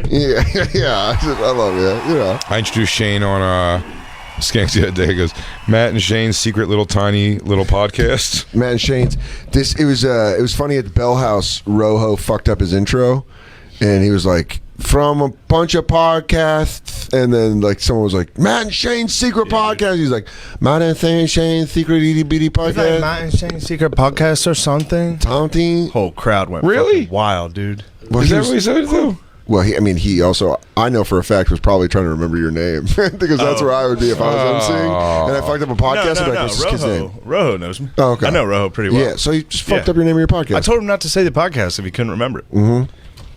Yeah, yeah. I love you. You know. I introduced Shane on Skanks the other day. He goes, Matt and Shane's secret little tiny little podcast. Matt and Shane's. It was funny at the Bell House. Rojo fucked up his intro, and he was like, from a bunch of podcasts, and then like someone was like, Matt and Shane's Secret Podcast. He's like, Matt and Shane's Secret Itty Bitty Podcast. Matt and Shane's Secret Podcast or something. Taunting. Whole crowd went Really? fucking wild, dude. Well, Is he that was- what he said, though? Well, he also, I know for a fact, was probably trying to remember your name because that's where I would be if I was emceeing and I fucked up a podcast. I'd be like, what's this kid's name? Rojo knows me. Oh, okay. I know Rojo pretty well. Yeah, so you just fucked Yeah. up your name of your podcast. I told him not to say the podcast if he couldn't remember it. Mm-hmm.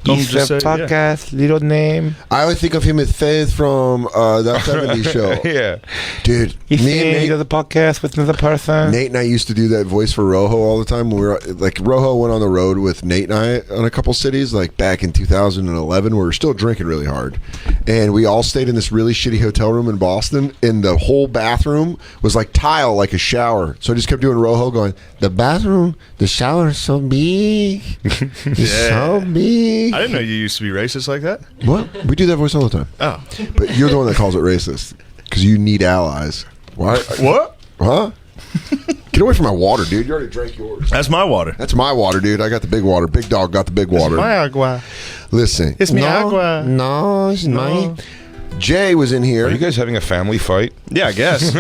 Told him just say, yeah. little name. I always think of him as Faith from that 70s show. Yeah. Dude, me and the podcast with another person. Nate and I used to do that voice for Rojo all the time when we were like, Rojo went on the road with Nate and I on a couple cities like back in 2011 where we were still drinking really hard, and we all stayed in this really shitty hotel room in Boston, and the whole bathroom was like tile, like a shower. So I just kept doing Rojo going, the bathroom, the shower is so big. It's so big. I didn't know you used to be racist like that. What? We do that voice all the time. Oh. But you're the one that calls it racist because you need allies. Why? What? Huh? Get away from my water, dude. You already drank yours. That's my water. That's my water, dude. I got the big water. Big dog got the big water. My agua. Listen. It's mi no, agua. No, it's mine. Jay was in here. Are you guys having a family fight? Yeah, I guess.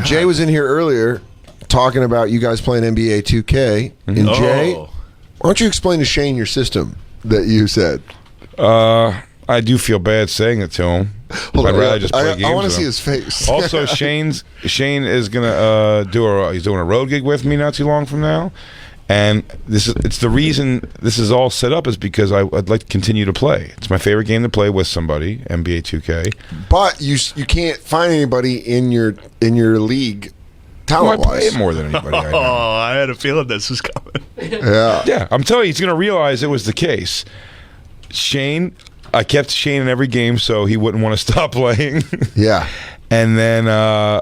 Jay was in here earlier talking about you guys playing NBA 2K. And Jay, why don't you explain to Shane your system that you said? I do feel bad saying it to him. Hold I'd on, rather just play games. I want to with see him. his face. Also, Shane is gonna he's doing a road gig with me not too long from now, and it's the reason this is all set up is because I'd like to continue to play. It's my favorite game to play with somebody, NBA 2K. But you can't find anybody in your league Well, I talent play wise. it more than anybody. I Oh, know. I had a feeling this was coming. Yeah. Yeah, I'm telling you, he's gonna realize it was the case. Shane, I kept Shane in every game so he wouldn't want to stop playing. Yeah. And then I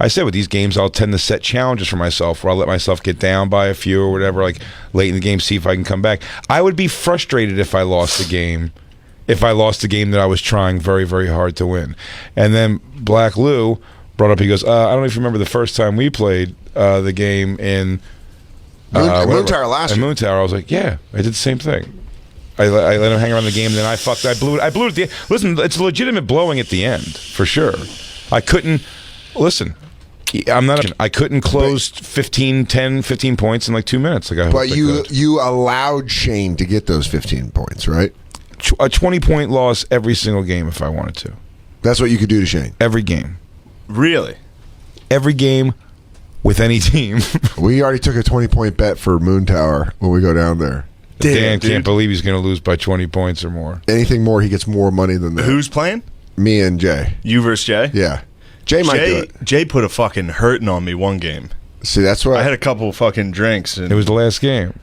said with these games I'll tend to set challenges for myself where I'll let myself get down by a few or whatever, like late in the game, see if I can come back. I would be frustrated if I lost the game. If I lost the game that I was trying very, very hard to win. And then Black Lou brought up, he goes, I don't know if you remember the first time we played the game in Moon Tower last in year. Moon Tower. I was like, yeah, I did the same thing. I let him hang around the game, and then I blew it. I blew it at the end. Listen, it's legitimate blowing at the end, for sure. I couldn't, listen, I couldn't close 15 points in like 2 minutes. Like I hoped But I you could. you allowed Shane to get those 15 points, right? A 20-point loss every single game if I wanted to. That's what you could do to Shane. Every game. Really? Every game with any team. We already took a 20-point bet for Moon Tower when we go down there. Dan can't believe he's going to lose by 20 points or more. Anything more, he gets more money than that. Who's playing? Me and Jay. You versus Jay? Yeah. Jay might do it. Jay put a fucking hurting on me one game. See, that's why I had a couple fucking drinks. And It was the last game.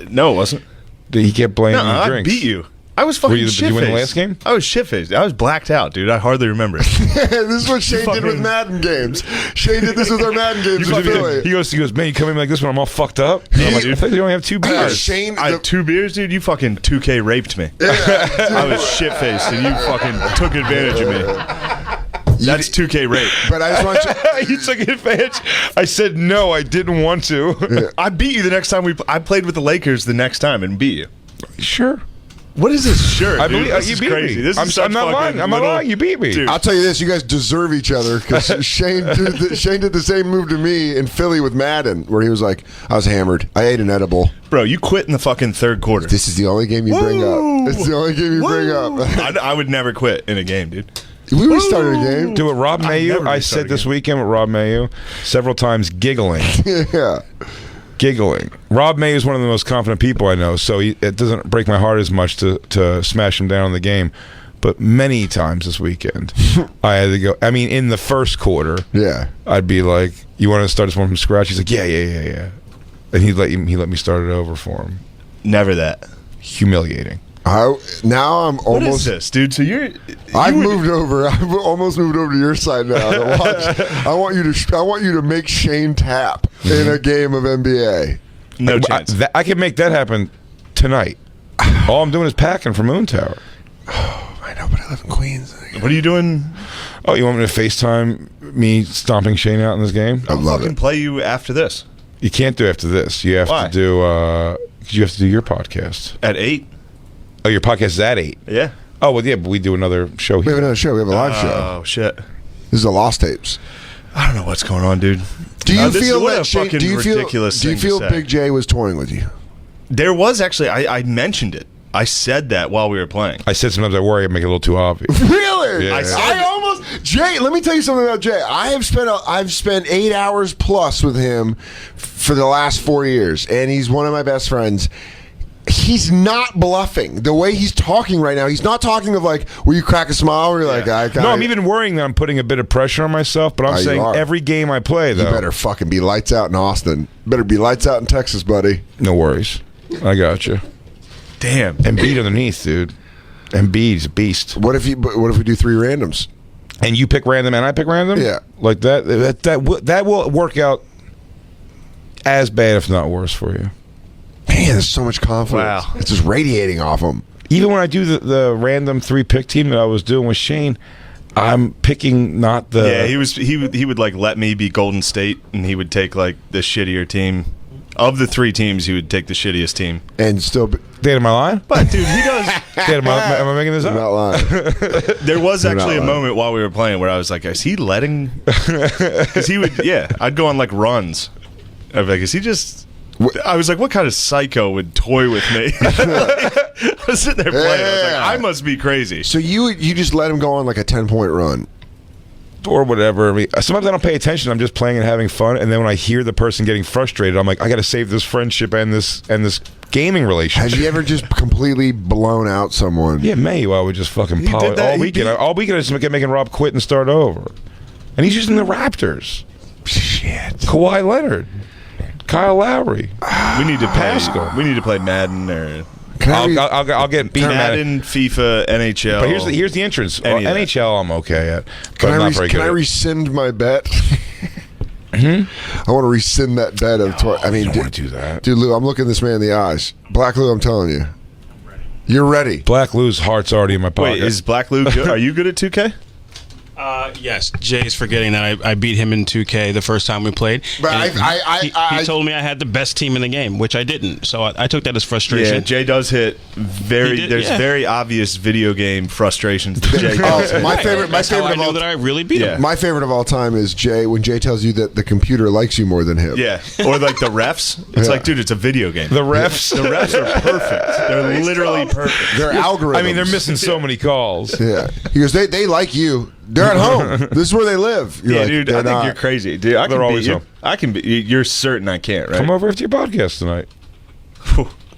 No, it wasn't. He kept blaming No, the I drinks. beat you. I was fucking shit-faced. Did you win the last game? I was shit-faced. I was blacked out, dude. I hardly remember it. This is what Shane did with Madden games. Shane did this with our Madden games in Philly. He goes, man, you come in like this when I'm all fucked up? I'm like, I thought you only have 2 beers. Shane, I had 2 beers, dude. You fucking 2K raped me. I was shit-faced, and you fucking took advantage of me. That's 2K rape. But I just want you... You took advantage. I said no, I didn't want to. Yeah. I beat you the next time I played with the Lakers the next time and beat you. Sure. What is this shirt? I dude? believe This you is beat crazy. me. This is I'm not lying. I'm not lying. You beat me. Dude. I'll tell you this: you guys deserve each other because Shane did the same move to me in Philly with Madden, where he was like, "I was hammered. I ate an edible." Bro, you quit in the fucking third quarter. This is the only game you bring up. It's the only game you bring up. I would never quit in a game, dude. We restarted a game. Do it, Rob Mayu. I said this weekend with Rob Mayu several times, giggling. Yeah. Giggling. Rob May is one of the most confident people I know, so it doesn't break my heart as much to smash him down in the game. But many times this weekend, I had to go. I mean, in the first quarter, Yeah. I'd be like, "You want to start this one from scratch?" He's like, "Yeah," and he let me start it over for him. Never that. Humiliating. Now I'm What almost. is this, dude? So I've moved over. I've almost moved over to your side now. To watch. I want you to make Shane tap in a game of NBA. No chance. I can make that happen tonight. All I'm doing is packing for Moon Tower. I know, but I live in Queens. What are you doing? Oh, you want me to FaceTime me stomping Shane out in this game? I love Fucking it. play you after this You can't do after this. You have Why? to do. You have to do your podcast. at 8. Oh, your podcast is at 8. Yeah. Oh well, yeah, but we do another show We here. have another show. We have a live show. Oh shit. This is a Lost Tapes. I don't know what's going on, dude. Do you This is feel what that a Shane? fucking Do you feel? ridiculous Do you thing to feel say. Big J was toying with you? There was actually. I mentioned it. I said that while we were playing. I said sometimes I worry I make it a little too obvious. Really? Yeah. I almost Jay. Let me tell you something about Jay. I've spent 8 hours plus with him for the last 4 years, and he's one of my best friends. He's not bluffing. The way he's talking right now, he's not talking of like, will you crack a smile? Or you're like, No, I'm even worrying that I'm putting a bit of pressure on myself, but I'm You saying are. every game I play, You though. better fucking be lights out in Austin. Better be lights out in Texas, buddy. No worries. I got you. Damn. Embiid underneath, dude. Embiid's a beast. What if we do 3 randoms? And you pick random and I pick random? Yeah. Like that will work out as bad, if not worse, for you. Man, there's so much confidence. Wow. It's just radiating off him. Even when I do the random 3-pick team that I was doing with Shane, I'm picking not the. Yeah, he would like let me be Golden State, and he would take like the shittier team. Of the 3 teams, he would take the shittiest team. And still, Date am I lying? But dude, he does. Am I making this I'm up? not lying. There was You're actually a not lying. moment while we were playing where I was like, "Is he letting?" Because he would, yeah. I'd go on like runs. I'd be like, "Is he just?" I was like, "What kind of psycho would toy with me?" I was sitting there playing. I was like, Yeah. "I must be crazy." So you just let him go on like a 10-point run. Or whatever. I mean, sometimes I don't pay attention. I'm just playing and having fun, and then when I hear the person getting frustrated, I'm like, I got to save this friendship and this gaming relationship. Has you ever just completely blown out someone? Yeah, Mayu, I would just fucking He poly did that. all He weekend. beat- All weekend, I just kept making Rob quit and start over. And he's using the Raptors. Shit. Kawhi Leonard, Kyle Lowry. We need to play. We need to play Madden or Can I re- I'll get beat Madden, FIFA, NHL. But here's the entrance. Any of that. NHL, I'm okay at, but Can I'm I not very good. can I at. rescind my bet? I want to rescind that bet of. I mean, you don't want to do that. dude, Lou, I'm looking this man in the eyes. Black Lou, I'm telling you, you're ready. Black Lou's heart's already in my pocket. Wait, is Black Luke good? Are you good at 2K? Yes, Jay's forgetting that I beat him in 2K the first time we played. But And I he told me I had the best team in the game, which I didn't. So I took that as frustration. Yeah, Jay does hit very. He did, There's yeah. very obvious video game frustrations that Jay Oh, does hit. my favorite. My That's how favorite I of knew all. that I really beat Yeah. him. My favorite of all time is Jay when Jay tells you that the computer likes you more than him. Yeah, or like the refs. It's Yeah. like, dude, it's a video game. the refs. The refs are perfect. They're literally perfect. Their algorithms. I mean, they're missing so many calls. Yeah, he goes. They like you. They're at home. This is where they live. You're Yeah, like, dude, they're I think not. you're crazy, dude. I They're can beat always you. home. I can be. You're certain I can't, right? Come over after your podcast tonight.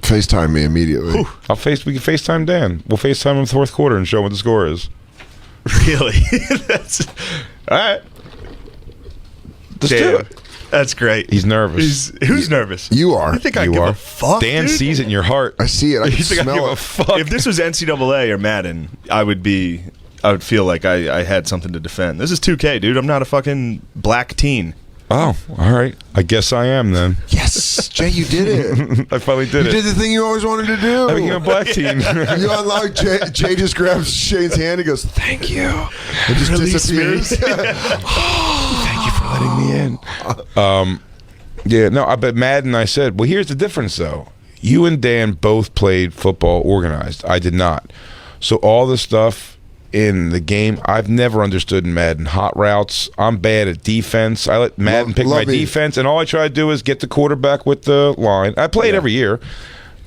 FaceTime me immediately. We can FaceTime Dan. We'll FaceTime him in the fourth quarter and show him what the score is. Really? That's all right. Let's Damn. do it. That's great. He's nervous. Who's nervous? You are. I think I You give are. a fuck. Dan dude. sees it in your heart. I see it. I You can think I give smell a it. fuck? If this was NCAA or Madden, I would feel like I had something to defend. This is 2K, dude. I'm not a fucking black teen. Oh, all right. I guess I am then. Yes, Jay, you did it. I finally did You it. did the thing you always wanted to do. I became a black teen. You unlock Jay just grabs Shane's hand and goes, "Thank you." It just Release me. disappears. Thank you for letting me in. Yeah, no, but Madden, I said, well, here's the difference, though. You and Dan both played football organized. I did not. So all the stuff in the game, I've never understood in Madden. Hot routes. I'm bad at defense. I let Madden pick my love me. defense, and all I try to do is get the quarterback with the line. I play it every year.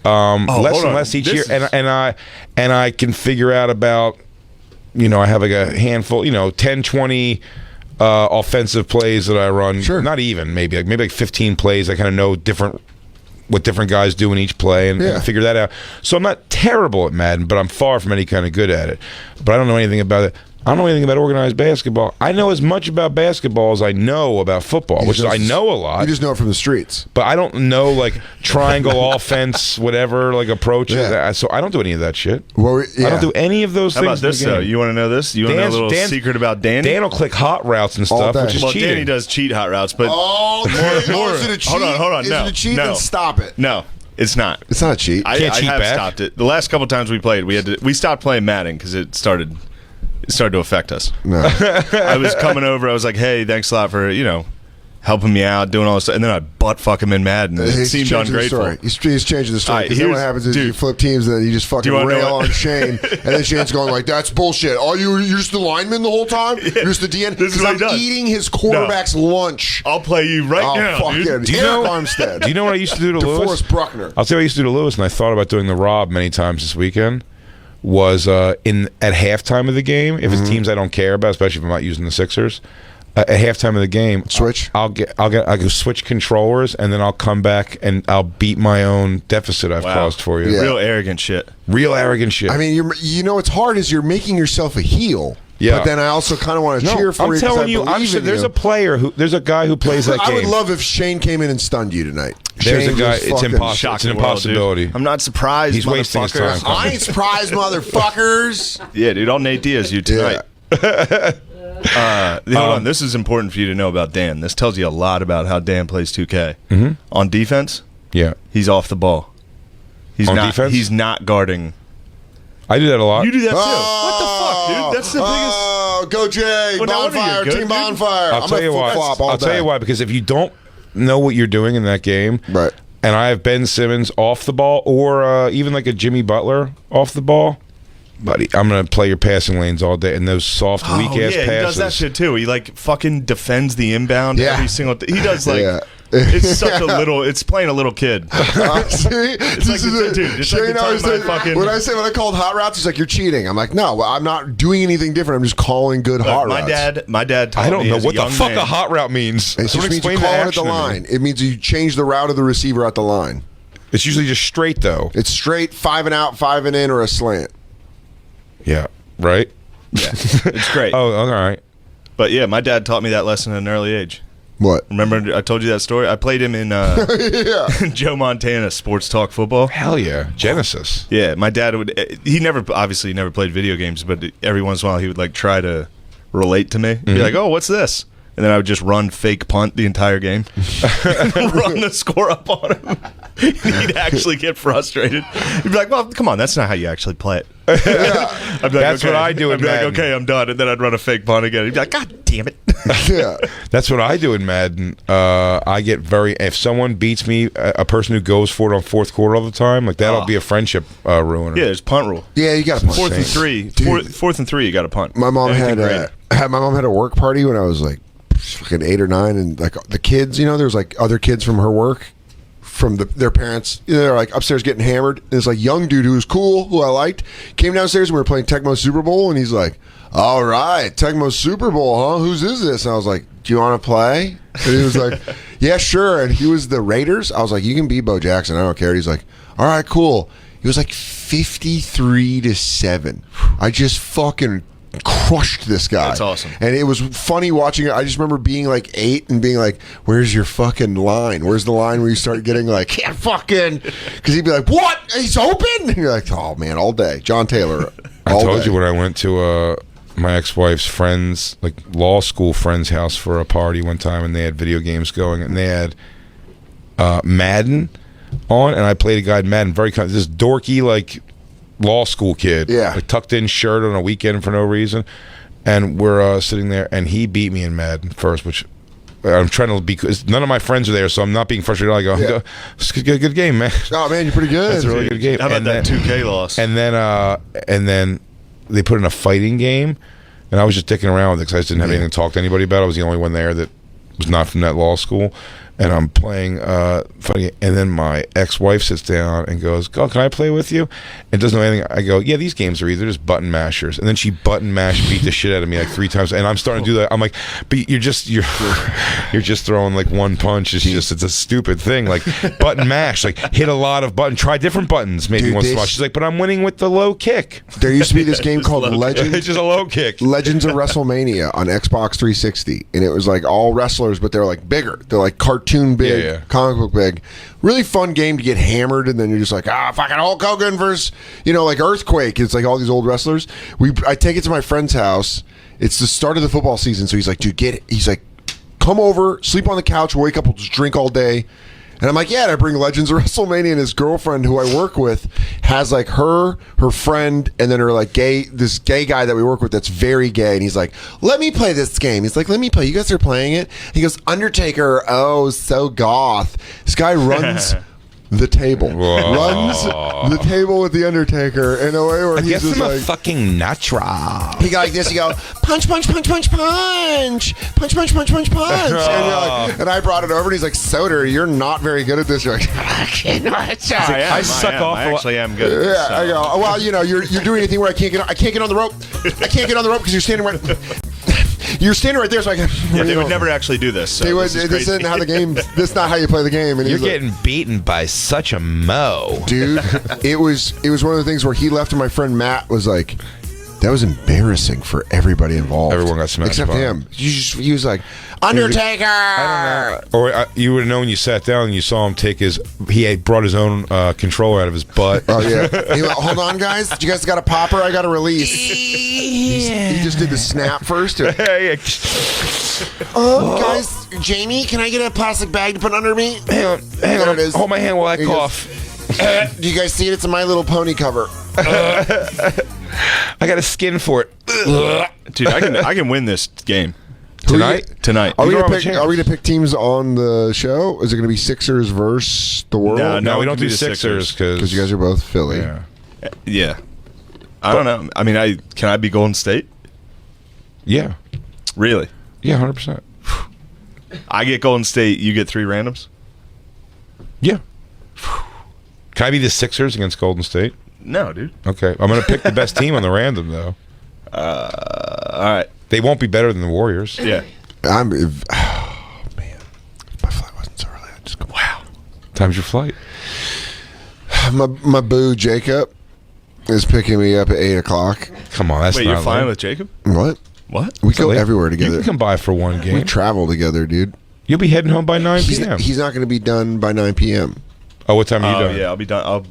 Less hold and on. less each This year, is- and I can figure out about, I have like a handful, 10, 20 offensive plays that I run. Sure. Not even, maybe like 15 plays. I kind of know what different guys do in each play and figure that out. So I'm not terrible at Madden, but I'm far from any kind of good at it. But I don't know anything about it. I don't know anything about organized basketball. I know as much about basketball as I know about football, which is, I know a lot. You just know it from the streets. But I don't know, like, triangle offense, whatever, like, approaches. Yeah. So I don't do any of that shit. Well, I don't do any of those How things. about this, in the though? game. You want to know this? You want to know a little secret about Danny? Dan will click hot routes and All stuff, day. which is Well, cheating. Danny does cheat hot routes, but Oh, more- is it a cheat? hold on. Is No, it a cheat? no. Then stop it. no, it's not. It's not a cheat. I Can't cheat have back? stopped it. The last couple times we played, we stopped playing Madden because it started to affect us. No. I was coming over. I was like, "Hey, thanks a lot for helping me out, doing all this stuff." And then I butt fuck him in Madden. And it He's seemed changing the ungrateful. story. He's changing the story. All right, Because then what here's- happens is dude. you flip teams and then you just fucking you wanna know rail what- on Shane. And then Shane's going like, "That's bullshit. Are you're just the lineman the whole time? You're just the DN?" This is Because what I'm he does. eating his quarterback's lunch. I'll play you right Oh, now, fuck dude. yeah. Do you Eric know- Armstead. Do you know what I used to do to Lewis? DeForest Bruckner. I'll tell you what I used to do to Lewis, and I thought about doing the Rob many times this weekend. Was at halftime of the game, if it's teams I don't care about, especially if I'm not using the Sixers, at halftime of the game, Switch? I'll go switch controllers, and then I'll come back and I'll beat my own deficit I've Wow. caused for you. Yeah. Real arrogant shit. Real arrogant shit. I mean, what's hard is you're making yourself a heel. Yeah. But then I also kind of want to cheer for I'm you. 'cause telling I you, believe in there's you. there's a guy who plays that I game. would love if Shane came in and stunned you tonight. There's Shane a guy. just It's fucking- impossible. Shock It's an the world, dude. impossibility. I'm not surprised. He's wasting his motherfucker. time. I ain't surprised, motherfuckers. Yeah, dude. I'll Nate Diaz you tonight. Hold on. This is important for you to know about Dan. This tells you a lot about how Dan plays 2K. Mm-hmm. On defense, Yeah, he's off the ball. He's On not. defense? He's not guarding. I do that a lot. You do that too. Oh, What the fuck, dude? That's the biggest. Oh, go Jay! Well, no wonder Bonfire, you're good, Team dude. Bonfire. I'll tell you why. Flop all I'll tell day. you why. Because if you don't know what you're doing in that game, Right. and I have Ben Simmons off the ball, or even like a Jimmy Butler off the ball, buddy, I'm gonna play your passing lanes all day and those soft, weak ass yeah, passes. he does that shit too. He like fucking defends the inbound Yeah. every single. He does like. Yeah. It's such a little. It's playing a little kid. See, it's like the- dude, it's like the time when I called hot routes, he's like, "You're cheating." I'm like, "No, I'm not doing anything different. I'm just calling good hot my routes." my dad. Taught I don't me know as what the young fuck man- a hot route means. It just Someone means you explain call the it at the action to me. line. It means you change the route of the receiver at the line. It's usually just straight though. It's straight, 5 and out, 5 and in, or a slant. Yeah, right. Yeah, it's great. Oh, all right. But yeah, my dad taught me that lesson at an early age. What? Remember, I told you that story. I played him in Yeah. Joe Montana sports talk football. Hell yeah, Genesis. Yeah, my dad would. He obviously never played video games, but every once in a while he would like try to relate to me. Be like, "Oh, what's this?" And then I would just run fake punt the entire game, run the score up on him. He'd actually get frustrated. He'd be like, "Well, come on, that's not how you actually play it." I'd be like, That's what I do in I'd be like, Madden. "Okay, I'm done," and then I'd run a fake punt again. He'd be like, "God damn it!" Yeah. That's what I do in Madden. I get if someone beats me, a person who goes for it on fourth quarter all the time, like that'll be a friendship ruiner. Yeah, there's punt rule. Yeah, you got to punt. Fourth and three. Fourth and three, you got to punt. My mom Anything had greater. my mom had a work party when I was like fucking 8 or 9, and like the kids, there's like other kids from her work, from their parents. They're like upstairs getting hammered. And this like young dude who was cool, who I liked, came downstairs and we were playing Tecmo Super Bowl, and he's like, "All right, Tecmo Super Bowl, huh? Whose is this?" And I was like, "Do you want to play?" And he was like, "Yeah, sure." And he was the Raiders. I was like, "You can be Bo Jackson. I don't care." And he's like, "All right, cool." He was like 53-7. I just fucking crushed this guy. That's awesome. And it was funny watching it. I just remember being like 8 and being like, "Where's your fucking line? Where's the line where you start getting like, yeah, fucking," because he'd be like, "What? He's open?" And you're like, "Oh man, all day." John Taylor. I told you when I went to my ex-wife's friends, like law school friend's house for a party one time, and they had video games going, and they had Madden on, and I played a guy in Madden, this dorky like law school kid, like tucked in shirt on a weekend for no reason, and we're sitting there, and he beat me in Madden first, which I'm trying to be. None of my friends are there, so I'm not being frustrated. I go, "It's a good game, man." Oh man, you're pretty good. It's a really good game. How about that 2K loss? And then they put in a fighting game, and I was just dicking around with it because I just didn't have anything to talk to anybody about. I was the only one there that was not from that law school. And I'm playing fighting, and then my ex-wife sits down and goes, "Oh, can I play with you?" And doesn't know anything. I go, "Yeah, these games are either just button mashers." And then she button beat the shit out of me like 3 times, and I'm starting to do that. I'm like, "But you're just throwing like one punch. It's a stupid thing. Like button mash, like hit a lot of buttons, try different buttons, maybe once in a while." She's like, "But I'm winning with the low kick." There used to be this game called Legends. It's just a low kick. Legends of WrestleMania on Xbox 360, and it was like all wrestlers, but they're like bigger. They're like cartoon big, comic book big. Really fun game to get hammered, and then you're just like, fucking Hulk Hogan versus, like Earthquake. It's like all these old wrestlers. I take it to my friend's house. It's the start of the football season, so he's like, "Dude, he's like, come over, sleep on the couch, wake up, we'll just drink all day." And I'm like, "Yeah," and I bring Legends of WrestleMania, and his girlfriend, who I work with, has like her friend, and then her like this gay guy that we work with that's very gay, and he's like, "Let me play this game." He's like, "Let me play. You guys are playing it?" He goes, "Undertaker, oh, so goth." This guy runs the table. Whoa. Runs the table with the Undertaker in a way where I he's guess just I'm like, a fucking natural. he got like this. He go punch, punch, punch, punch, punch, punch, punch, punch, punch, punch. And, you're like, and I brought it over, and he's like, "Soder, you're not very good at this." You're like, I actually am good at this, yeah. I go, "Well, you're doing anything where I can't get on the rope. I can't get on the rope because you're standing right." You're standing right there, so I can. Yeah, they would never actually do this. So this isn't how the game. This is not how you play the game. And You're getting beaten by such a mo, dude. It was one of the things where he left, and my friend Matt was like, "That was embarrassing for everybody involved. Everyone got smashed except by him." He was like, "Undertaker." I don't know. Or you would have known when you sat down and you saw him take he had brought his own controller out of his butt. Oh yeah. He went, "Hold on, guys. You guys got a popper? I got a release." He just did the snap first. Guys, Jamie, can I get a plastic bag to put under me? Hang on. It is. Hold my hand while I cough. Do you guys see it? It's a My Little Pony cover. I got a skin for it. Dude, I can win this game Tonight? Are we You don't gonna have a pick? Are we gonna pick teams on the show? Is it gonna be Sixers versus the world? No, we it don't could do be the Sixers because you guys are both Philly. Yeah. Yeah. I don't know. I mean, can I be Golden State? Yeah. Really? Yeah, 100%. I get Golden State. You get 3 randoms. Yeah. Can I be the Sixers against Golden State? No, dude. Okay. I'm going to pick the best team on the random, though. All right. They won't be better than the Warriors. Yeah. Oh man, my flight wasn't so early. I just go, wow. Time's your flight. My boo Jacob is picking me up at 8:00. Come on, that's Wait, not you're flying late. with Jacob? What? What? We go everywhere You together. can come by for one game. We travel together, dude. You'll be heading home by 9 p.m. He's not going to be done by 9 p.m. Oh, what time are you Oh, done? yeah. I'll be done. I'll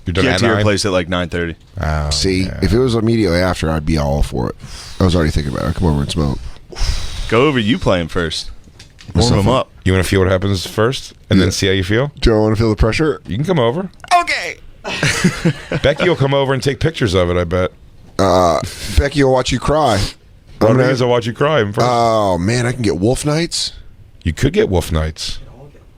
You're done get at to your 9? place at like 9:30. Oh, See, yeah. if it was immediately after, I'd be all for it. I was already thinking about it. I'd come over and smoke. Go over. You play him first. What's Warm him up? up. You want to feel what happens first and then see how you feel? Do I want to feel the pressure? You can come over. Okay. Becky will come over and take pictures of it, I bet. Becky will watch you cry. Rodriguez will watch you cry in person. Oh, man, I can get wolf nights. You could get Wolf Nights.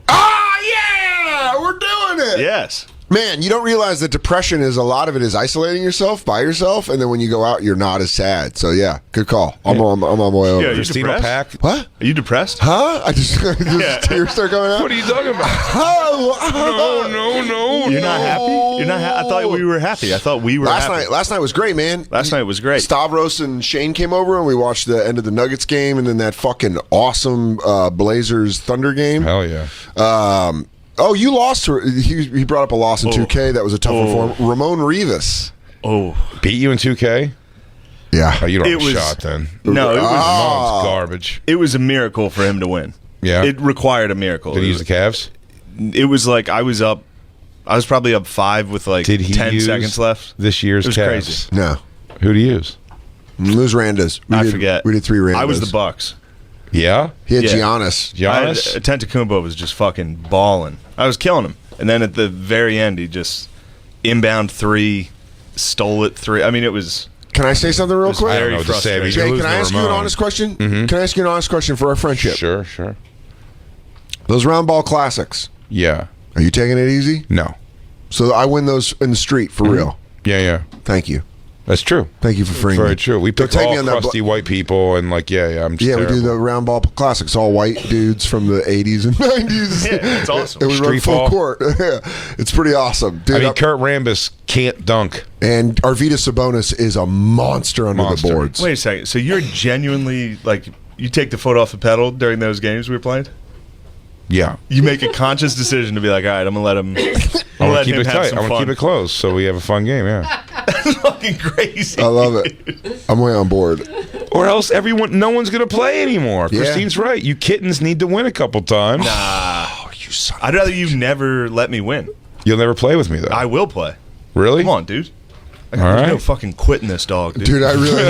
Oh, yeah! We're doing it! Yes. Man, you don't realize that depression is a lot of it is isolating yourself by yourself, and then when you go out, you're not as sad. So yeah, good call. I'm on my way over. Yeah, Christina Pack. What? Are you depressed? Huh? I just tears start coming out. What are you talking about? No. You're not happy? You're not I thought we were happy. I thought we were happy. Last night was great, man. Last night was great. Stavros and Shane came over and we watched the end of the Nuggets game and then that fucking awesome Blazers Thunder game. Hell yeah. Oh, you lost her. He brought up a loss in 2K. That was a tough one for him. Ramon Rivas. Beat you in 2K? Yeah. Oh, you don't have a shot then. No, it was Ramon's garbage. It was a miracle for him to win. Yeah. It required a miracle. Did he use the Cavs? It was like I was probably up 5 with like Did he 10 use seconds left. This year's It was Cavs? crazy. No. Who'd he use? It was Randas. I forget. We did 3 Randas. I was the Bucks. Yeah? He had Yeah. Giannis. Giannis? Tentacumbo was just fucking balling. I was killing him. And then at the very end, he just inbound 3, stole it 3. I mean, it was... Can I say something real quick? I don't know what to say. frustrating. Jay, You're can I losing ask you an Ramon. honest question? Mm-hmm. Can I ask you an honest question for our friendship? Sure. Those round ball classics, Yeah. are you taking it easy? No. So I win those in the street for real. Yeah. Thank you. That's true. Thank you for freeing Very me. true. We Don't pick take me all on that crusty white people and I'm just Yeah, terrible. we do the round ball classics. All white dudes from the 80s and 90s. Yeah, it's awesome. And we run Street full ball. court. Yeah, it's pretty awesome. Dude, I mean, Kurt Rambis can't dunk. and Arvydas Sabonis is a monster under Monster. the boards. Wait a second. So you're genuinely, like, you take the foot off the pedal during those games we were playing? Yeah. You make a conscious decision to be like, all right, I'm going to let him... I want to keep him it have tight. some I want to fun. keep it close so we have a fun game, yeah. That's fucking crazy. I love it. I'm way on board. Or else no one's going to play anymore. Yeah. Christine's right. You kittens need to win a couple times. Oh, you son. I'd rather you never let me win. You'll never play with me, though. I will play. Really? Come on, dude. All There's right. no fucking quitting this dog, dude. Dude, I really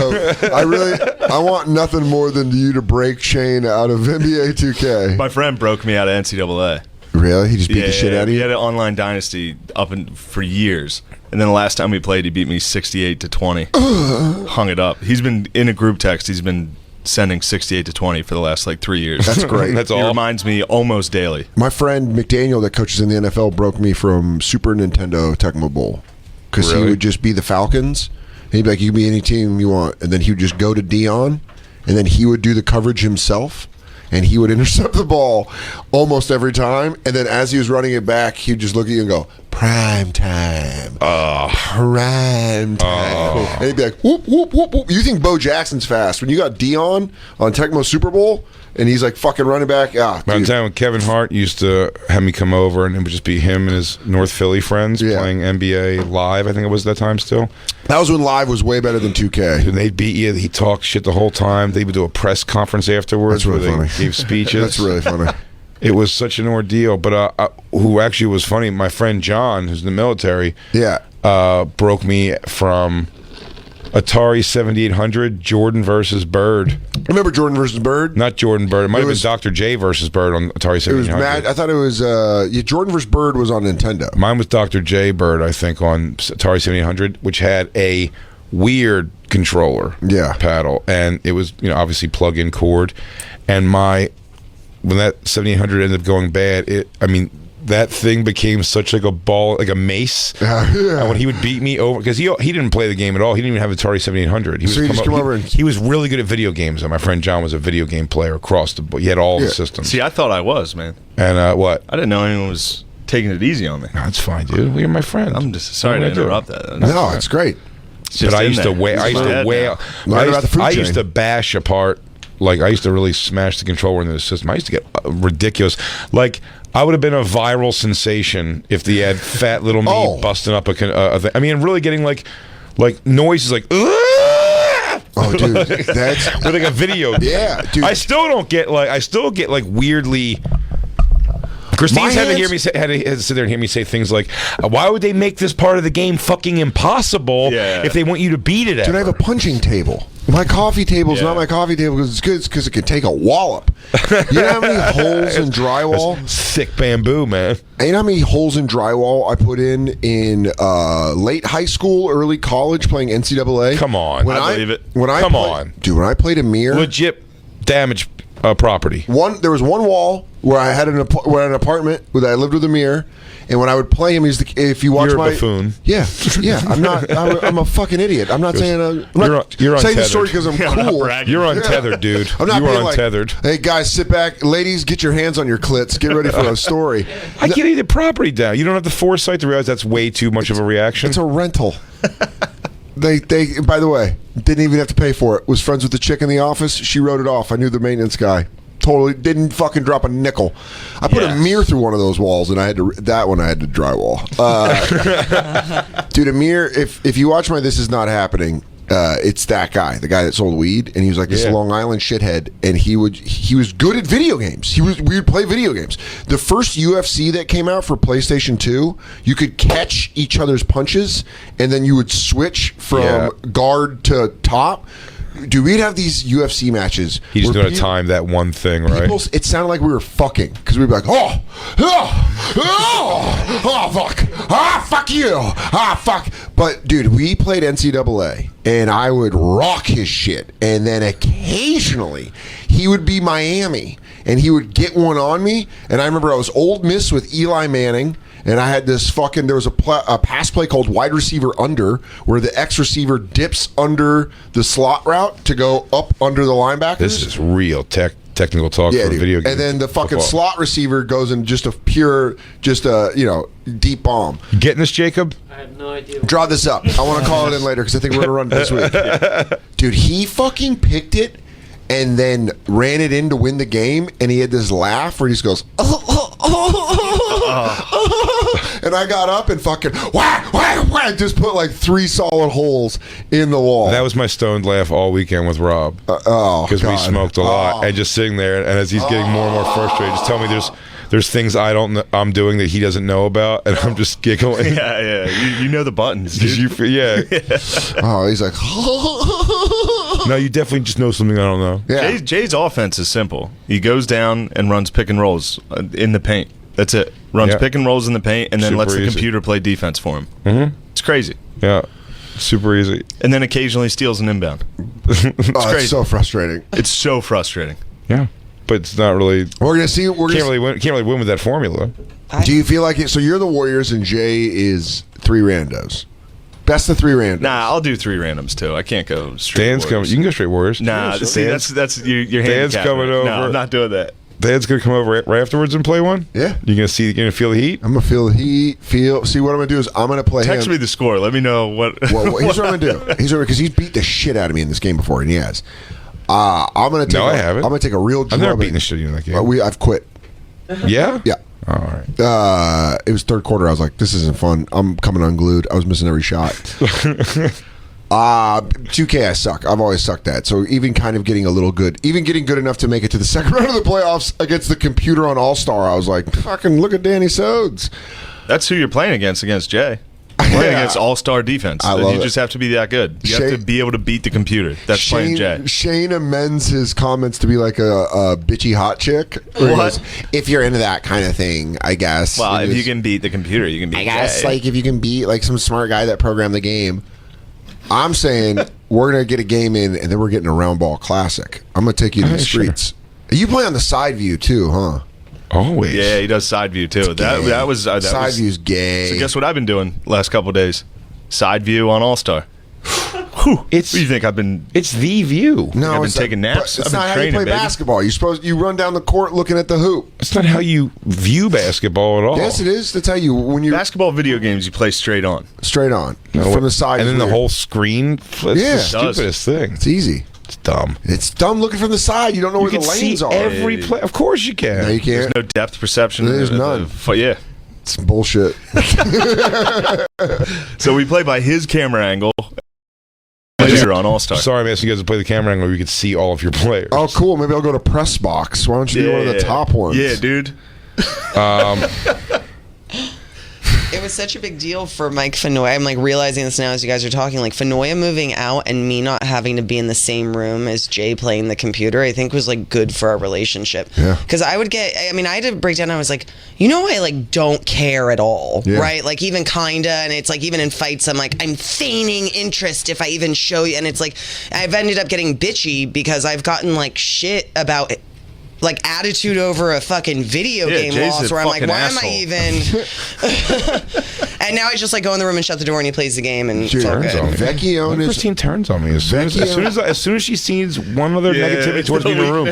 hope. I want nothing more than you to break Shane out of NBA 2K. My friend broke me out of NCAA. Really? He just beat the shit out of He you? had an online dynasty for years. And then the last time we played, he beat me 68-20. Hung it up. He's been in a group text. He's been sending 68-20 for the last like 3 years. That's great. That's He all. reminds me almost daily. My friend McDaniel that coaches in the NFL broke me from Super Nintendo Tecmo Bowl because he Really? would just be the Falcons. And he'd be like, you can be any team you want. And then he would just go to Dion, and then he would do the coverage himself, and he would intercept the ball almost every time. And then as he was running it back, he'd just look at you and go, prime time. Prime time. And he'd be like, whoop, whoop, whoop, whoop. You think Bo Jackson's fast. When you got Dion on Tecmo Super Bowl, and he's like fucking running back. By the time when Kevin Hart used to have me come over, and it would just be him and his North Philly friends Yeah. playing NBA Live, I think it was that time still. That was when Live was way better than 2K. And they'd beat you. He talked shit the whole time. They would do a press conference afterwards That's really where they funny. gave speeches. That's really funny. It was such an ordeal. But who actually was funny, my friend John, who's in the military, Yeah. broke me from Atari 7800, Jordan versus Bird. Remember Jordan versus Bird? Not Jordan Bird. It might have been was- Dr. J versus Bird on Atari It was 7800. mad. I thought it was Jordan versus Bird was on Nintendo. Mine was Dr. J Bird, I think, on Atari 7800, which had a weird controller paddle. And it was, obviously plug-in cord. And when that 7800 ended up going bad, that thing became such like a ball, like a mace. And when he would beat me over, because he didn't play the game at all. He didn't even have Atari 7800. So he just come over and- he was really good at video games. And my friend John was a video game player across the board. He had all the systems. See, I thought I was, man. And what? I didn't know anyone was taking it easy on me. No, it's fine, dude. You're my friend. I'm just sorry to What am I doing? interrupt that. No, it's great. It's just But I in used to there. wail. It's I used to dead wail. now. Learn about the food I chain. used to bash apart. Like I used to really smash the controller into the system. I used to get ridiculous. Like I would have been a viral sensation if they had fat little me busting up a thing. I mean, really getting like noises like. Oh, dude, that's with like a video. Yeah, dude. I still get like weirdly. Christine's had to hear me had to sit there and hear me say things like, "Why would they make this part of the game fucking impossible if they want you to beat it?" Dude, I have a punching table. My coffee table's not my coffee table because it's good. It's because it can take a wallop. You know how many holes in drywall? Thick bamboo, man. You know how many holes in drywall I put in late high school, early college playing NCAA? Come on, I believe it. When I Come play- on, dude. When I played a mirror, legit damage property. There was one wall where I had an apartment where I lived with a mirror, and when I would play him, if you watch You're my a buffoon. Yeah. I'm not. I'm a fucking idiot. I'm not saying. You're saying the untethered. story because I'm cool. You're untethered, dude. I'm not you being are untethered. Like, hey guys, sit back. Ladies, get your hands on your clits. Get ready for a story. I can't eat the property down. You don't have the foresight to realize that's way too much of a reaction. It's a rental. They by the way, didn't even have to pay for it. Was friends with the chick in the office. She wrote it off. I knew the maintenance guy. Totally didn't fucking drop a nickel. I put a mirror through one of those walls, and I had to drywall. Dude, a mirror. If you watch my This Is Not Happening, it's that guy, the guy that sold weed, and he was like this Long Island shithead, and he was good at video games. We would play video games. The first UFC that came out for PlayStation 2, you could catch each other's punches, and then you would switch from guard to top. Dude, we'd have these UFC matches. He just knew how to time that one thing, right? It sounded like we were fucking because we'd be like, oh, fuck, fuck you, fuck. But dude, we played NCAA, and I would rock his shit, and then occasionally he would be Miami, and he would get one on me. And I remember I was Ole Miss with Eli Manning. And I had this there was a pass play called wide receiver under, where the X receiver dips under the slot route to go up under the linebackers. This is real technical talk for dude. video games. And then the fucking slot receiver goes in just a deep bomb. You getting this, Jacob? I have no idea. Draw this up. I want to call it in later because I think we're going to run this week. Dude, he fucking picked it and then ran it in to win the game, and he had this laugh where he just goes, and I got up and fucking just put like 3 solid holes in the wall. That was my stoned laugh all weekend with Rob. Because we smoked a lot, and just sitting there, and as he's getting more and more frustrated, just tell me there's things I'm doing that he doesn't know about, and I'm just giggling. Yeah. You know the buttons, dude. Oh, he's like, no, you definitely just know something I don't know. Yeah. Jay's offense is simple. He goes down and runs pick and rolls in the paint. That's it. Runs pick and rolls in the paint, and then lets the computer play defense for him. Mm-hmm. It's crazy. Yeah, super easy. And then occasionally steals an inbound. It's crazy. It's so frustrating. It's so frustrating. Yeah, but it's not really. We're gonna see. Can't really win with that formula. Do you feel like it? So you're the Warriors, and Jay is 3 randos. Best of 3 randoms. Nah, I'll do 3 randoms too. I can't go straight. Dan's coming. You can go straight Warriors. Nah, see, that's your Dan's coming over. No, I'm not doing that. Dan's gonna come over right afterwards and play one. Yeah, you're gonna feel the heat. I'm gonna feel the heat. See what I'm gonna do is I'm gonna play. Text me the score. Let me know what. Well, here's what I'm gonna do. Because he's beat the shit out of me in this game before, and he has. I'm gonna take. No, I haven't. I'm gonna take a real. I've never beaten the shit out of you in that game. I've quit. Yeah. Yeah. Oh, all right. It was third quarter. I was like, this isn't fun. I'm coming unglued. I was missing every shot. 2K, I suck. I've always sucked at. So even kind of getting a little good, even getting good enough to make it to the second round of the playoffs against the computer on All-Star, I was like, fucking look at Danny Sodes. That's who you're playing against Jay. Playing against all-star defense. You just have to be that good. You have to be able to beat the computer. That's playing Jay. Shane amends his comments to be like a bitchy hot chick. What? If you're into that kind of thing, I guess. Well, if you can beat the computer, you can beat Jay. I guess, like, if you can beat, like, some smart guy that programmed the game. I'm saying we're going to get a game in, and then we're getting a round ball classic. I'm going to take you to the streets. Sure. You play on the side view, too, huh? Always. Yeah, he does side view too. That was side view's gay. So guess what I've been doing last couple of days? Side view on All Star. What do you think I've been? It's the view. No, I've been taking naps. It's I've been not how training, you play baby. basketball. You run down the court looking at the hoop. It's not how you view basketball at all. Yes, it is. That's how you basketball video games you play straight on. Straight on from the side, and then the whole screen. It's the stupidest thing. It's easy. It's dumb. It's dumb looking from the side. You don't know where the lanes are. Every play. Of course you can. No, you can't. There's no depth perception. There's none. Yeah. It's bullshit. So we play by his camera angle. On All-Star. Sorry, I'm asking you guys to play the camera angle where you could see all of your players. Oh, cool. Maybe I'll go to press box. Why don't you be one of the top ones? Yeah, dude. It was such a big deal for Mike Fenoya. I'm like realizing this now as you guys are talking. Like Fenoya moving out and me not having to be in the same room as Jay playing the computer, I think was like good for our relationship. Yeah. Because I had to break down. I was like, I like don't care at all, right? Like even kinda, and it's like even in fights, I'm like I'm feigning interest if I even show you, and it's like I've ended up getting bitchy because I've gotten like shit about like attitude over a fucking video game Jay's loss a where I'm like, fucking why am I asshole. even? And now I just like go in the room and shut the door and he plays the game and it's all Turns on good. me. Vecchione is Christine turns on me as soon as she sees one other negativity towards me in the room.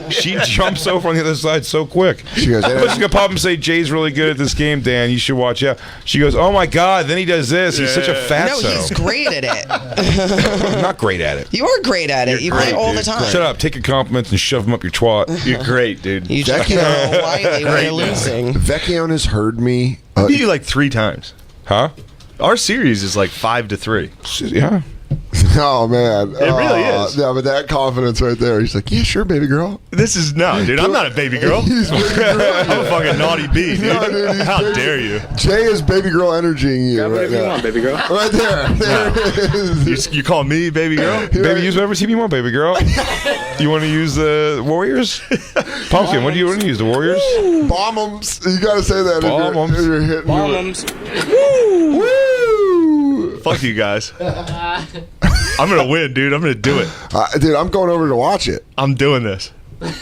She jumps over on the other side so quick. She goes, I'm just gonna pop up and say, "Jay's really good at this game, Dan. You should watch out." She goes, "Oh my God!" Then he does this. He's such a fatso. No, he's great at it. I'm not great at it. You are great at it. You play great, all the dude. time. Shut up. Take your compliments and shove them up your twat. You're great, dude. You just know quietly when you're losing. Vecchione has heard me. I beat you like 3 times. Huh? Our series is like 5-3. Yeah. Oh man, It really is. Yeah, but that confidence right there. He's like, yeah, sure, baby girl. This is no, dude. I'm not a baby girl. He's baby girl. I'm a fucking naughty bee, dude. No, dude, he's How baby- dare you? Jay is baby girl energying you right now. baby girl. Right there. There it is. You call me baby girl? Baby, use whatever team you want, baby girl. You want to use the Warriors? Pumpkin, what do you want to use? The Warriors? Bomb 'ems. You gotta say that. Bomb 'ems. If you're hitting. Bombs. Woo! Fuck you guys. I'm gonna win, dude. I'm gonna do it. Dude, I'm going over to watch it. I'm doing this.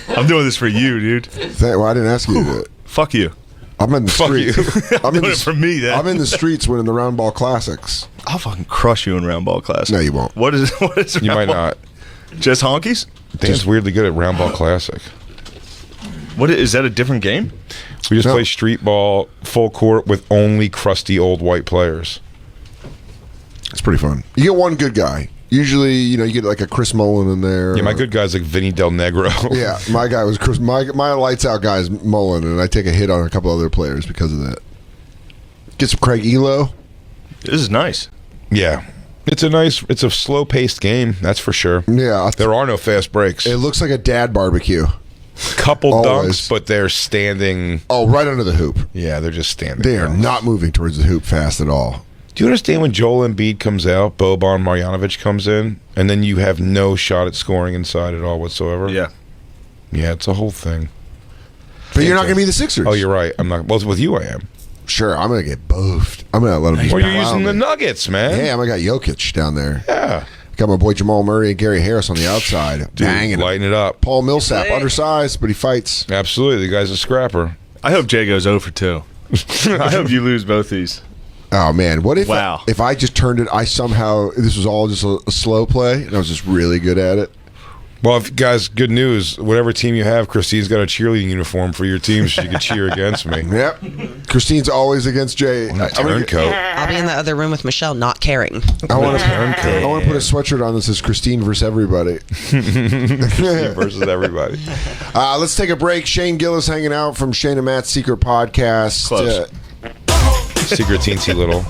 I'm doing this for you, dude. Well, I didn't ask you to do it. Fuck you. I'm in the Fuck streets. you. I'm in Doing the, it for me, then. I'm in the streets winning the round ball classics. I'll fucking crush you in round ball class. No, you won't. What is You round might ball? not. Just honkies? Dan's weirdly good at Round Ball Classic. What is that? A different game? We just No. play street ball full court with only crusty old white players. It's pretty fun. You get one good guy. Usually, you get like a Chris Mullen in there. Yeah, my good guy's like Vinny Del Negro. Yeah, my guy was Chris. My lights out guy is Mullen, and I take a hit on a couple other players because of that. Get some Craig Elo. This is nice. Yeah. It's a slow paced game, that's for sure. Yeah, There are no fast breaks. it looks like a dad barbecue. Couple Always. dunks, but they're standing. Oh, right under the hoop. Yeah, they're just standing. They are dunks. not moving towards the hoop fast at all. Do you understand when Joel Embiid comes out, Boban Marjanovic comes in, and then you have no shot at scoring inside at all whatsoever? Yeah. Yeah, it's a whole thing. But you're not going to be the Sixers. Oh, you're right. I'm not. Well, with you, I am. Sure, I'm going to get boofed. I'm going to let him. Or you're plow using the me. Nuggets, man. Yeah, I got Jokic down there. Yeah. Got my boy Jamal Murray and Gary Harris on the outside. Dude, Banging. lighting it up. Paul Millsap, undersized, but he fights. Absolutely. The guy's a scrapper. I hope Jay goes 0 for 2. I hope you lose both these. Oh man, what if Wow. if I just turned it? This was all just a slow play, and I was just really good at it. Well, guys, good news. Whatever team you have, Christine's got a cheerleading uniform for your team, so you can cheer against me. Yep. Christine's always against Jay. Turncoat. I'll be in the other room with Michelle, not caring. I want to put a sweatshirt on that says Christine versus everybody. versus everybody. Let's take a break. Shane Gillis hanging out from Shane and Matt's Secret Podcast. Close. Secret teensy little.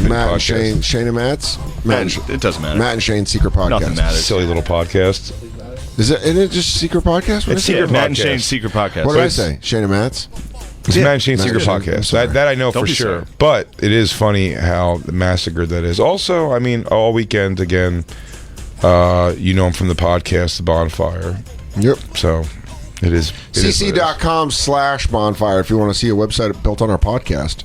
Matt and Shane and Matt's. It doesn't matter. Matt and Shane's Secret Podcast. Nothing matters. Silly little podcast. Isn't it just Secret Podcast? It's Secret Matt and Podcast. Shane's secret podcast. What did I say? Shane and Matt's? It's Matt and Shane's Matt Secret and Shane. Podcast. Sorry. That I know Don't for be sure. sorry. But it is funny how the massacre that is. Also, I mean, all weekend again, you know him from the podcast, The Bonfire. Yep. So it is. cc.com/bonfire if you want to see a website built on our podcast.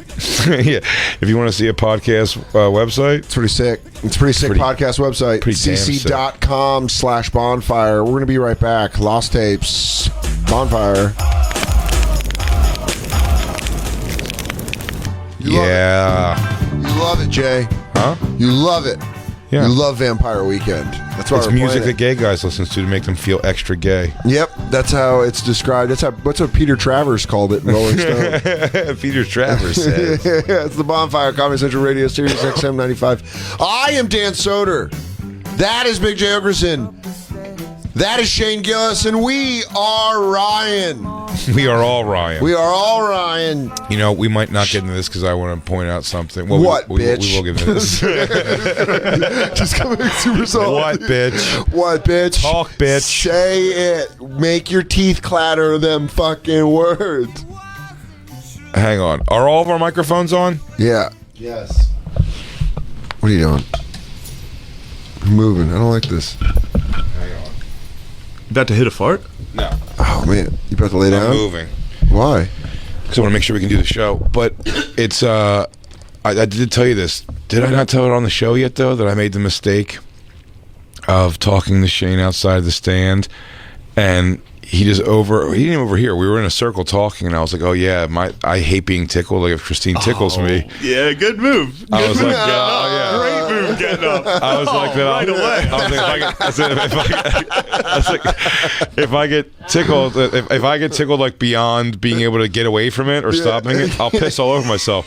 Yeah. If you want to see a podcast website, It's pretty sick. It's a pretty sick podcast website. pretty damn sick. cc.com/bonfire. We're going to be right back. Lost Tapes. Bonfire. You love it, Jay. Huh? You love it. Yeah. You love Vampire Weekend. That's why It's we're music playing that gay guys listen to make them feel extra gay. it. Yep, that's how it's described. That's what Peter Travers called it in Rolling Stone. Peter Travers said. It's the Bonfire Comedy Central Radio Series XM 95. I am Dan Soder. That is Big J. Ogerson. That is Shane Gillis, and we are Ryan. We are all Ryan. We are all Ryan. You know, we might not get into this because I want to point out something. Well, What, we bitch? will get into this. Just coming super salty. What, bitch? What, bitch? Talk, bitch. Say it. Make your teeth clatter them fucking words. Hang on. Are all of our microphones on? Yeah. Yes. What are you doing? You're moving. I don't like this. About to hit a fart? No. Oh, man. You about to lay I'm down? moving. Why? Because I want to make sure we can do the show. But it's, I did tell you this. Did I not tell it on the show yet, though, that I made the mistake of talking to Shane outside the stand? And he didn't even overhear. We were in a circle talking, and I was like, "Oh yeah, I hate being tickled. Like if Christine tickles me." Yeah, good move. I was like, "Oh yeah, great move getting up." I was like that right away. I was like, if I get tickled, if I get tickled like beyond being able to get away from it or stopping it, I'll piss all over myself.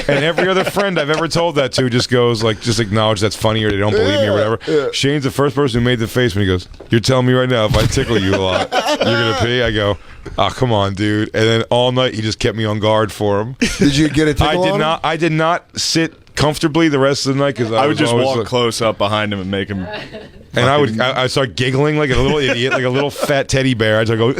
And every other friend I've ever told that to just goes like, just acknowledge that's funny or they don't believe me or whatever. Yeah. Shane's the first person who made the face when he goes, "You're telling me right now if I tickle you a lot, you're gonna pee?" I go, "Oh, come on, dude." And then all night he just kept me on guard for him. Did you get a tickle on him? I did not sit comfortably the rest of the night because I would just walk like, close up behind him and make him. and I start giggling like a little idiot, like a little fat teddy bear. I just go.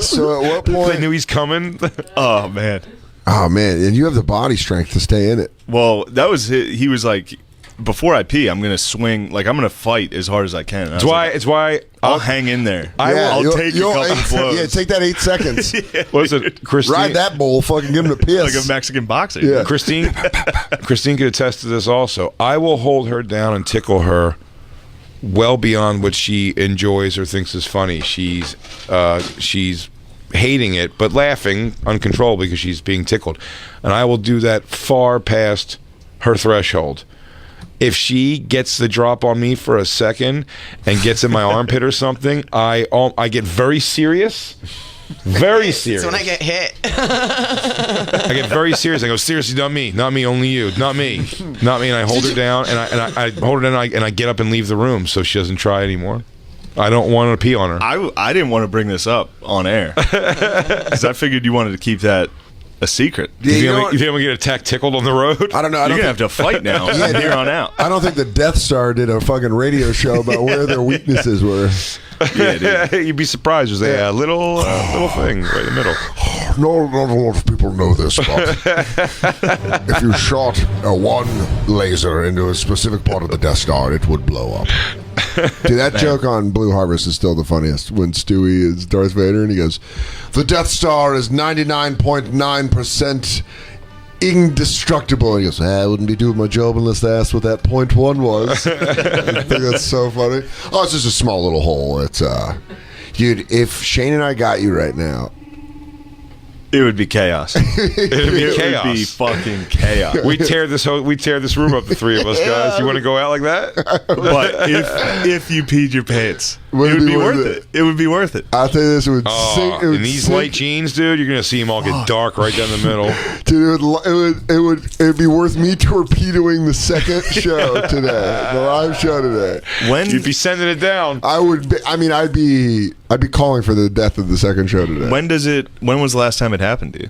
So at what point? They knew he's coming. Oh man. Oh man, and you have the body strength to stay in it. Well, that was he was like, before I pee, I'm gonna swing, like I'm gonna fight as hard as I can. It's why I'll hang in there. I'll take a couple blows. Yeah, take that 8 seconds. What is it, Christine? Ride that bull, fucking give him a piss. Like a Mexican boxer. Yeah. Christine could attest to this also. I will hold her down and tickle her well beyond what she enjoys or thinks is funny. She's hating it but laughing uncontrollably because she's being tickled, and I will do that far past her threshold. If she gets the drop on me for a second and gets in my armpit or something, I get very serious. Very serious. It's when I get hit. I get very serious. I go, "Seriously, not me, only you, not me." And I hold her down, and I hold her down, and I get up and leave the room so she doesn't try anymore. I don't want to pee on her. I didn't want to bring this up on air because I figured you wanted to keep that a secret. You think I'm gonna get attacked, tickled on the road? I don't know. You're gonna have to fight now from here on out. I don't think the Death Star did a fucking radio show about where their weaknesses were. Yeah, dude. You'd be surprised. There's a little thing right in the middle. Not a lot of people know this, but if you shot one laser into a specific part of the Death Star, it would blow up. Dude, that joke on Blue Harvest is still the funniest. When Stewie is Darth Vader and he goes, "The Death Star is 99.9% indestructible." And he goes, "I wouldn't be doing my job unless they asked what that 0.1 was." I think that's so funny. Oh, it's just a small little hole. It's dude, if Shane and I got you right now, it would be chaos. It would be fucking chaos. We tear this room up, the three of us guys. You want to go out like that? But if you peed your pants, it would be worth it. It would be worth it. I think this would sink. In these light jeans, dude, you're gonna see them all get dark right down the middle. Dude, it would be worth me torpedoing the second show today, the live show today. When you'd be sending it down, I'd be calling for the death of the second show today. When was the last time it happened to you?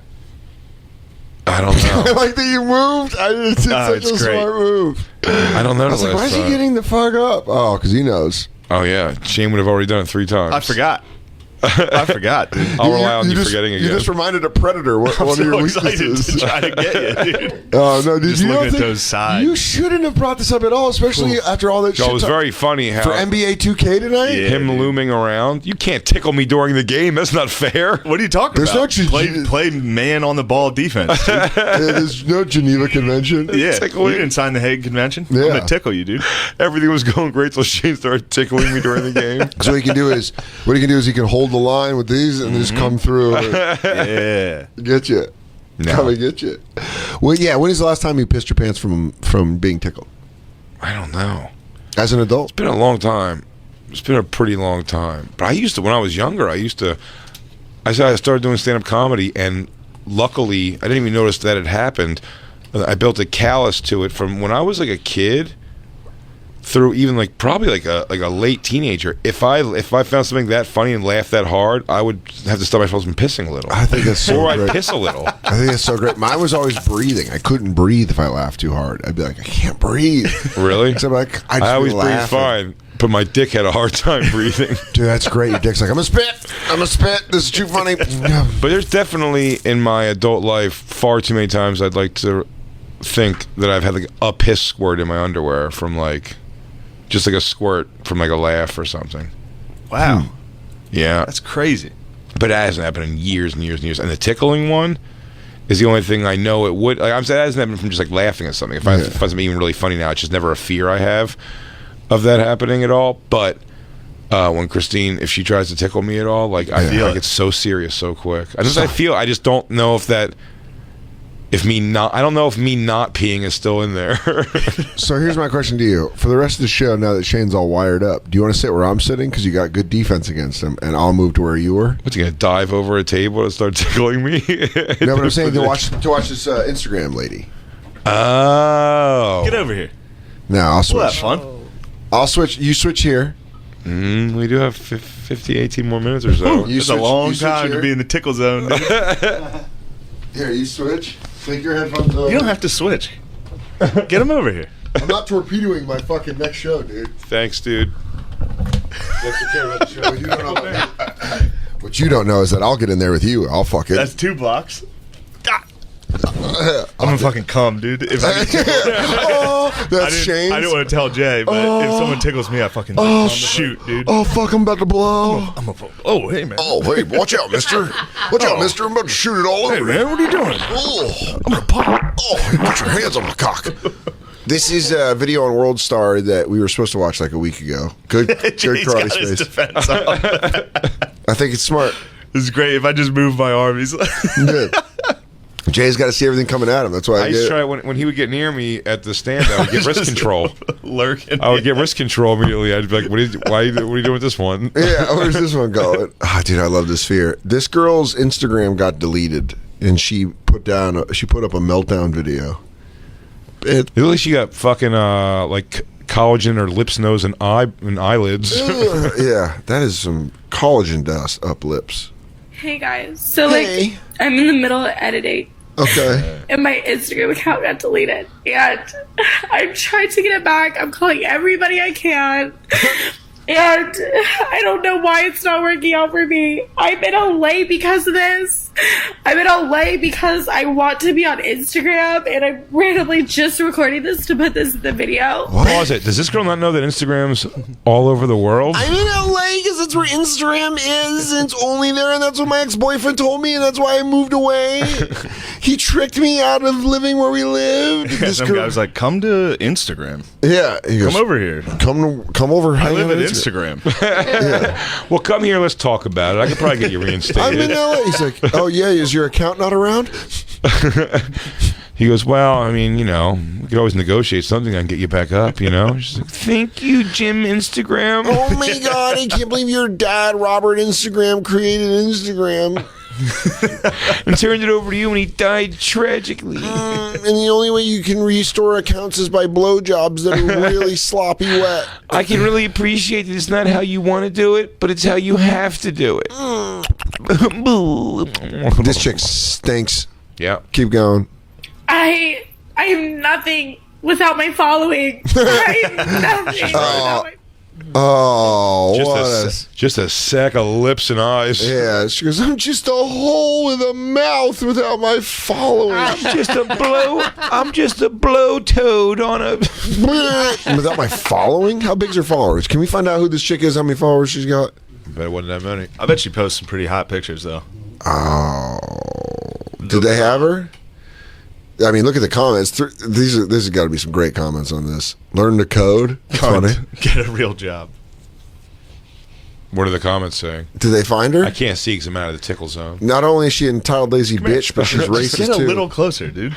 I don't know. I like that you moved. It's such a smart move. I don't know. I was like, why is he getting the fuck up? Oh, because he knows. Oh yeah, Shane would have already done it 3 times. I forgot. I forgot, dude. I'll rely on you forgetting again. You just reminded a predator one of your weaknesses. To try to get you, dude. Oh no, dude! Just You looking don't at those sides. You shouldn't have brought this up at all, especially after all that shit. It was very funny how for NBA 2K tonight. Yeah, him looming around. You can't tickle me during the game. That's not fair. What are you talking There's about? no play man on the ball defense. Dude. There's no Geneva Convention. Yeah, you didn't sign the Hague Convention. Yeah. I'm gonna tickle you, dude. Everything was going great till Shane started tickling me during the game. So what he can do is he can hold the line with these and just come through. Yeah, get you. No. Come and get you. Well, yeah. When is the last time you pissed your pants from being tickled? I don't know. As an adult, It's been a long time. It's been a pretty long time. But I used to, when I was younger, I started doing stand-up comedy, and luckily, I didn't even notice that it happened. I built a callus to it from when I was like a kid through even like probably like a late teenager. If I found something that funny and laughed that hard, I would have to stop myself from pissing a little. I think that's so or great. I'd piss a little. I think that's so great. Mine was always breathing. I couldn't breathe if I laughed too hard. I'd be like, I can't breathe. Really? So I'm like, I always breathe fine, but my dick had a hard time breathing. Dude, that's great. Your dick's like, I'm gonna spit. This is too funny. But there's definitely in my adult life far too many times I'd like to think that I've had like a piss squirt in my underwear from like just like a squirt from like a laugh or something. Wow. Yeah. That's crazy. But that hasn't happened in years and years and years. And the tickling one is the only thing I know it would. Like, I'm saying that hasn't happened from just like laughing at something. If I find something even really funny now, it's just never a fear I have of that happening at all. But when Christine, if she tries to tickle me at all, like I get so serious so quick. I just don't know if that. I don't know if me not peeing is still in there. So here's my question to you. For the rest of the show, now that Shane's all wired up, do you want to sit where I'm sitting? Because you got good defense against him, and I'll move to where you were. What's he going to dive over a table and start tickling me? No, but I'm saying to watch this Instagram lady. Oh. Get over here. No, I'll switch. We'll have fun. I'll switch. You switch here. We do have 18 more minutes or so. It's a long time to be in the tickle zone. Dude. Here, you switch. Take your headphones off. You don't have to switch. Get him over here. I'm not torpedoing my fucking next show, dude. Thanks, dude. That's okay about the show. You don't know about me. What you don't know is that I'll get in there with you. I'll fuck it. That's 2 blocks. I'm gonna fucking come, dude. If I get tickled, that's Shane. I didn't want to tell Jay, but if someone tickles me, I fucking shoot, dude. Oh fuck! I'm about to blow. Oh hey man. Oh hey, watch out, Mister. Watch out, Mister. I'm about to shoot it all over. Hey man, what are you doing? Oh, I'm gonna pop. Oh, put your hands on my cock. This is a video on World Star that we were supposed to watch like a week ago. Good karate space. Defense I think it's smart. This is great. If I just move my arm, he's like good. Jay's got to see everything coming at him. That's why I used to try when he would get near me at the stand. I would get wrist control. Lurking. I would get wrist control immediately. I'd be like, "What are you doing with this one?" Yeah, where's this one going? Oh, dude, I love this sphere. This girl's Instagram got deleted, and she put up a meltdown video. At least she got fucking like collagen in her lips, nose, and eyelids. Yeah, that is some collagen dust up lips. Hey guys, so like I'm in the middle of editing. Okay. And my Instagram account got deleted. And I'm trying to get it back. I'm calling everybody I can. And I don't know why it's not working out for me. I'm in LA because of this. I'm in LA because I want to be on Instagram, and I'm randomly just recording this to put this in the video. Pause it. Does this girl not know that Instagram's all over the world? I'm in LA because that's where Instagram is, and it's only there, and that's what my ex-boyfriend told me, and that's why I moved away. He tricked me out of living where we lived. Yeah, some guy was like, "Come to Instagram." Yeah, he goes, come over here. Come over. I live at Instagram. Yeah. Well, come here. Let's talk about it. I could probably get you reinstated. I'm in LA. He's like, "Oh yeah, is your account not around?" He goes, "Well, I mean, you know, we could always negotiate something. I can get you back up, you know." She's like, "Thank you, Jim Instagram." Oh my god, I can't believe your dad, Robert Instagram, created Instagram. And turned it over to you, and he died tragically. And the only way you can restore accounts is by blowjobs that are really sloppy wet. I can really appreciate that it's not how you want to do it, but it's how you have to do it. This chick stinks. Yeah. Keep going. I am nothing without my following. I am nothing without my... Oh, just a sack of lips and eyes. Yeah, she goes, "I'm just a hole with a mouth without my following. I'm just a blow toad on a without my following. How big's her followers? Can we find out who this chick is? How many followers she's got? Bet it wasn't that many. I bet she posts some pretty hot pictures though. Oh, did they have her? I mean, look at the comments. This has got to be some great comments on this. Learn the code. Funny. Get a real job. What are the comments saying? Did they find her? I can't see because I'm out of the tickle zone. Not only is she an entitled lazy bitch, but she's racist Get a too. little closer, dude.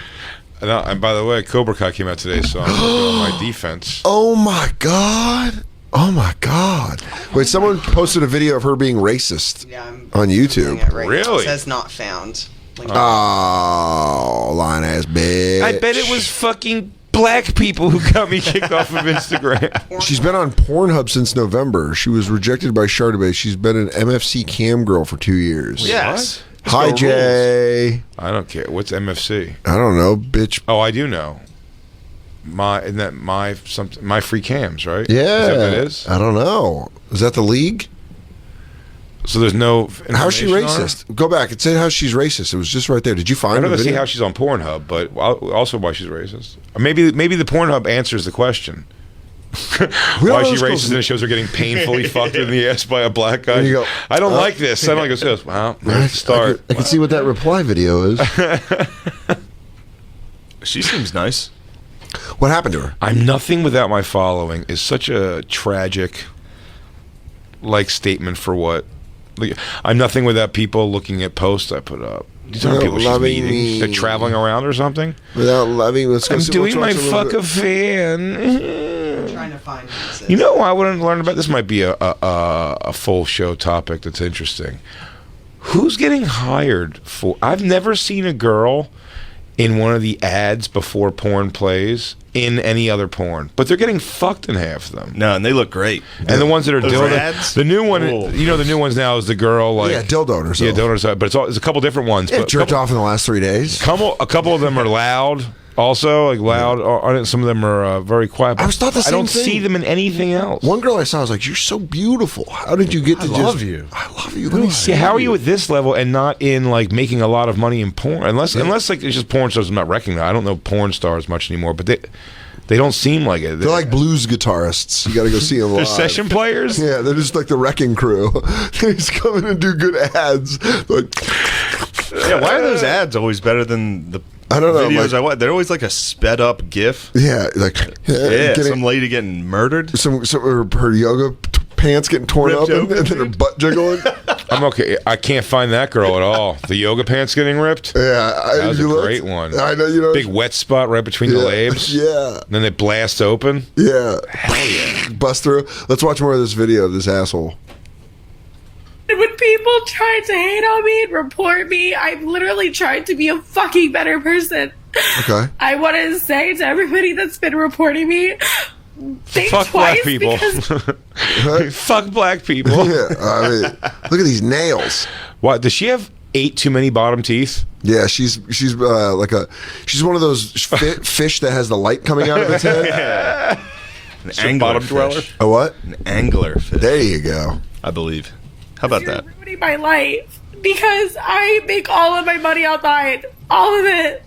And by the way, Cobra Kai came out today, so I'm on my defense. Oh my god. Oh my god. Wait, someone posted a video of her being racist on YouTube. Really? It says not found. Oh, lying ass bitch. I bet it was fucking black people who got me kicked off of Instagram. She's been on Pornhub since November. She was rejected by Chardonnay. She's been an MFC cam girl for 2 years. Yes. Hi, Jay. I don't care. What's MFC? I don't know, bitch. Oh, I do know. Isn't that my free cams, right? Yeah. Is that what it is? I don't know. Is that the league? So there's no. How's she racist? Go back. It said how she's racist. It was just right there. Did you find I'd the rather see video? how she's on Pornhub, but also why she's racist. Or maybe the Pornhub answers the question. Why is she racist? And it shows her getting painfully fucked in the ass by a black guy. You go, I don't like this. I don't like this. Well, there's the start. I can see what that reply video is. She seems nice. What happened to her? I'm nothing without my following is such a tragic like statement for what. Like, I'm nothing without people looking at posts I put up. These aren't people she's meeting. They're traveling around or something. Without loving, let's go. I'm doing my fuck a fan. I'm trying to find this. You know, I want to learn about this. Might be a full show topic that's interesting. Who's getting hired for? I've never seen a girl in one of the ads before porn plays in any other porn, but they're getting fucked in half of them. No, and they look great. And the ones that are Those dildo, ads? the new one, Cool. you know, the new ones now is the girl like dildo herself. yeah, dildo herself. But it's a couple different ones. Yeah, but jerked off in the last 3 days. A couple of them are loud. Also, like loud. Some of them are very quiet. But I was thought the same I don't thing. see them in anything else. One girl I saw was like, "You're so beautiful. How did you get to love you. I love you. Let me see. Yeah, how are you at this level and not in like making a lot of money in porn? Unless like it's just porn stars I'm not recognized. I don't know porn stars much anymore, but they don't seem like it. They're like blues guitarists. You got to go see them live. They're session players. Yeah, they're just like the Wrecking Crew. They just come in and do good ads. Like, Yeah, why are those ads always better than the I don't know, videos like- I watch? They're always like a sped up GIF. yeah, like Yeah, getting some lady getting murdered. some her yoga pants getting torn Ripped up and open. then her butt jiggling. I'm okay. I can't find that girl at all. The yoga pants getting ripped. Yeah, That was a you looked- great one. I know, you know. Big wet spot right between the labes. Yeah, Then they blast open. yeah. Bust through. Let's watch more of this video of this asshole. When people try to hate on me and report me, I'm literally trying to be a fucking better person. Okay. I want to say to everybody that's been reporting me, think Fuck twice black people. because Fuck black people. Yeah, I mean, look at these nails. What? Does she have 8 too many bottom teeth? Yeah, she's like she's one of those fish that has the light coming out of its head. An Some angler bottom fish. dweller? A what? An angler fish. There you go. I believe. How about you're that? ruining my life because I make all of my money online, all of it,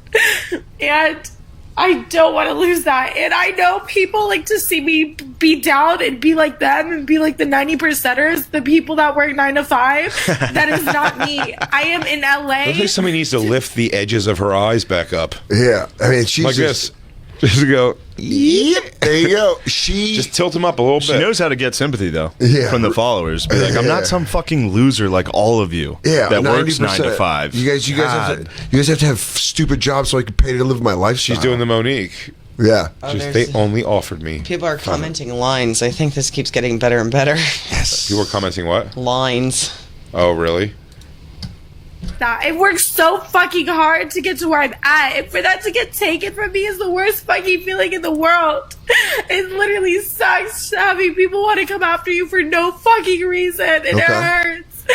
and I don't want to lose that. And I know people like to see me be down and be like them and be like the 90%ers, the people that work 9 to 5. That is not me. I am in LA. Looks like somebody needs to lift the edges of her eyes back up. Yeah, I mean, she's Like just, this. Just go. Yep. There you go. She Just tilt them up a little She bit. knows how to get sympathy though. Yeah. From the followers. Be like, I'm Yeah. not some fucking loser like all of you. yeah, That works 9 to 90%. 5. You guys have to have stupid jobs so I can pay to live my lifestyle. She's doing the Monique. Yeah. Just, there's- they only offered me. People are commenting lines. I think this keeps getting better and better. Yes. People were commenting what? Lines. Oh, really? that. It works so fucking hard to get to where I'm at. And for that to get taken from me is the worst fucking feeling in the world. It literally sucks having people want to come after you for no fucking reason. And it hurts.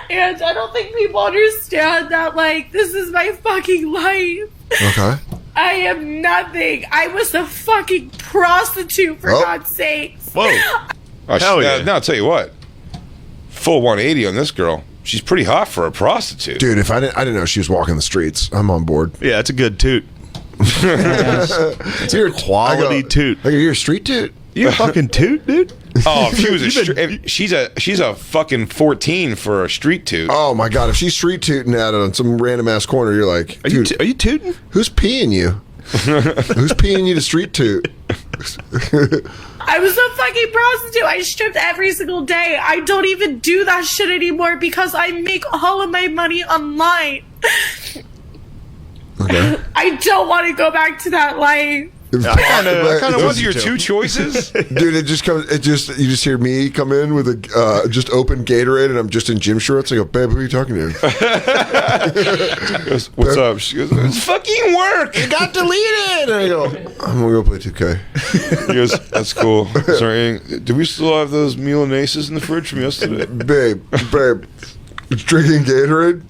And I don't think people understand that, like, this is my fucking life. Okay. I am nothing. I was a fucking prostitute, for Oh. God's sakes. Whoa. Oh, Hell yeah. Now, I'll tell you what. Full 180 on this girl. She's pretty hot for a prostitute. Dude, if I didn't know she was walking the streets, I'm on board. Yeah, it's a good toot. It's your Quality toot. I go, you're a street toot. You a fucking toot, dude? Oh, if she was a You've been- if she's a fucking 14 for a street toot. Oh my god, if she's street tooting at it on some random ass corner, you're like, Are you, dude, are you tooting? who's peeing you? Who's peeing you to street toot? I was a fucking prostitute. I stripped every single day. I don't even do that shit anymore because I make all of my money online. Okay. I don't want to go back to that life. I kinda Those want are your you to. two choices? Dude, you just hear me come in with a just open Gatorade, and I'm just in gym shorts. I go, babe, who are you talking to? She goes, what's up? She goes, it's fucking work. It got deleted. And I go, I'm gonna go play 2K. He goes, that's cool. Is there any, do we still have those Milanesas in the fridge from yesterday? babe, drinking Gatorade.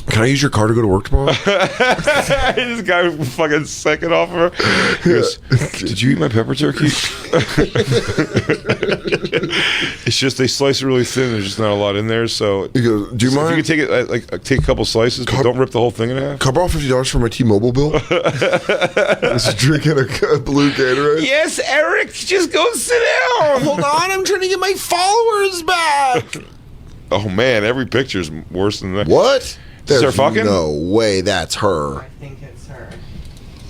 Can I use your car to go to work tomorrow? This guy was fucking second off of her. He goes, did you eat my pepper turkey? It's just they slice it really thin. There's just not a lot in there. So He goes, do you if mind? you could take it, take a couple slices, but don't rip the whole thing in half. Can I borrow $50 for my T-Mobile bill? Just drinking a blue Gatorade. Yes, Eric, just go sit down. Hold on, I'm trying to get my followers back. Oh man, every picture's worse than that. What? Is her fucking? No way, that's her. I think it's her.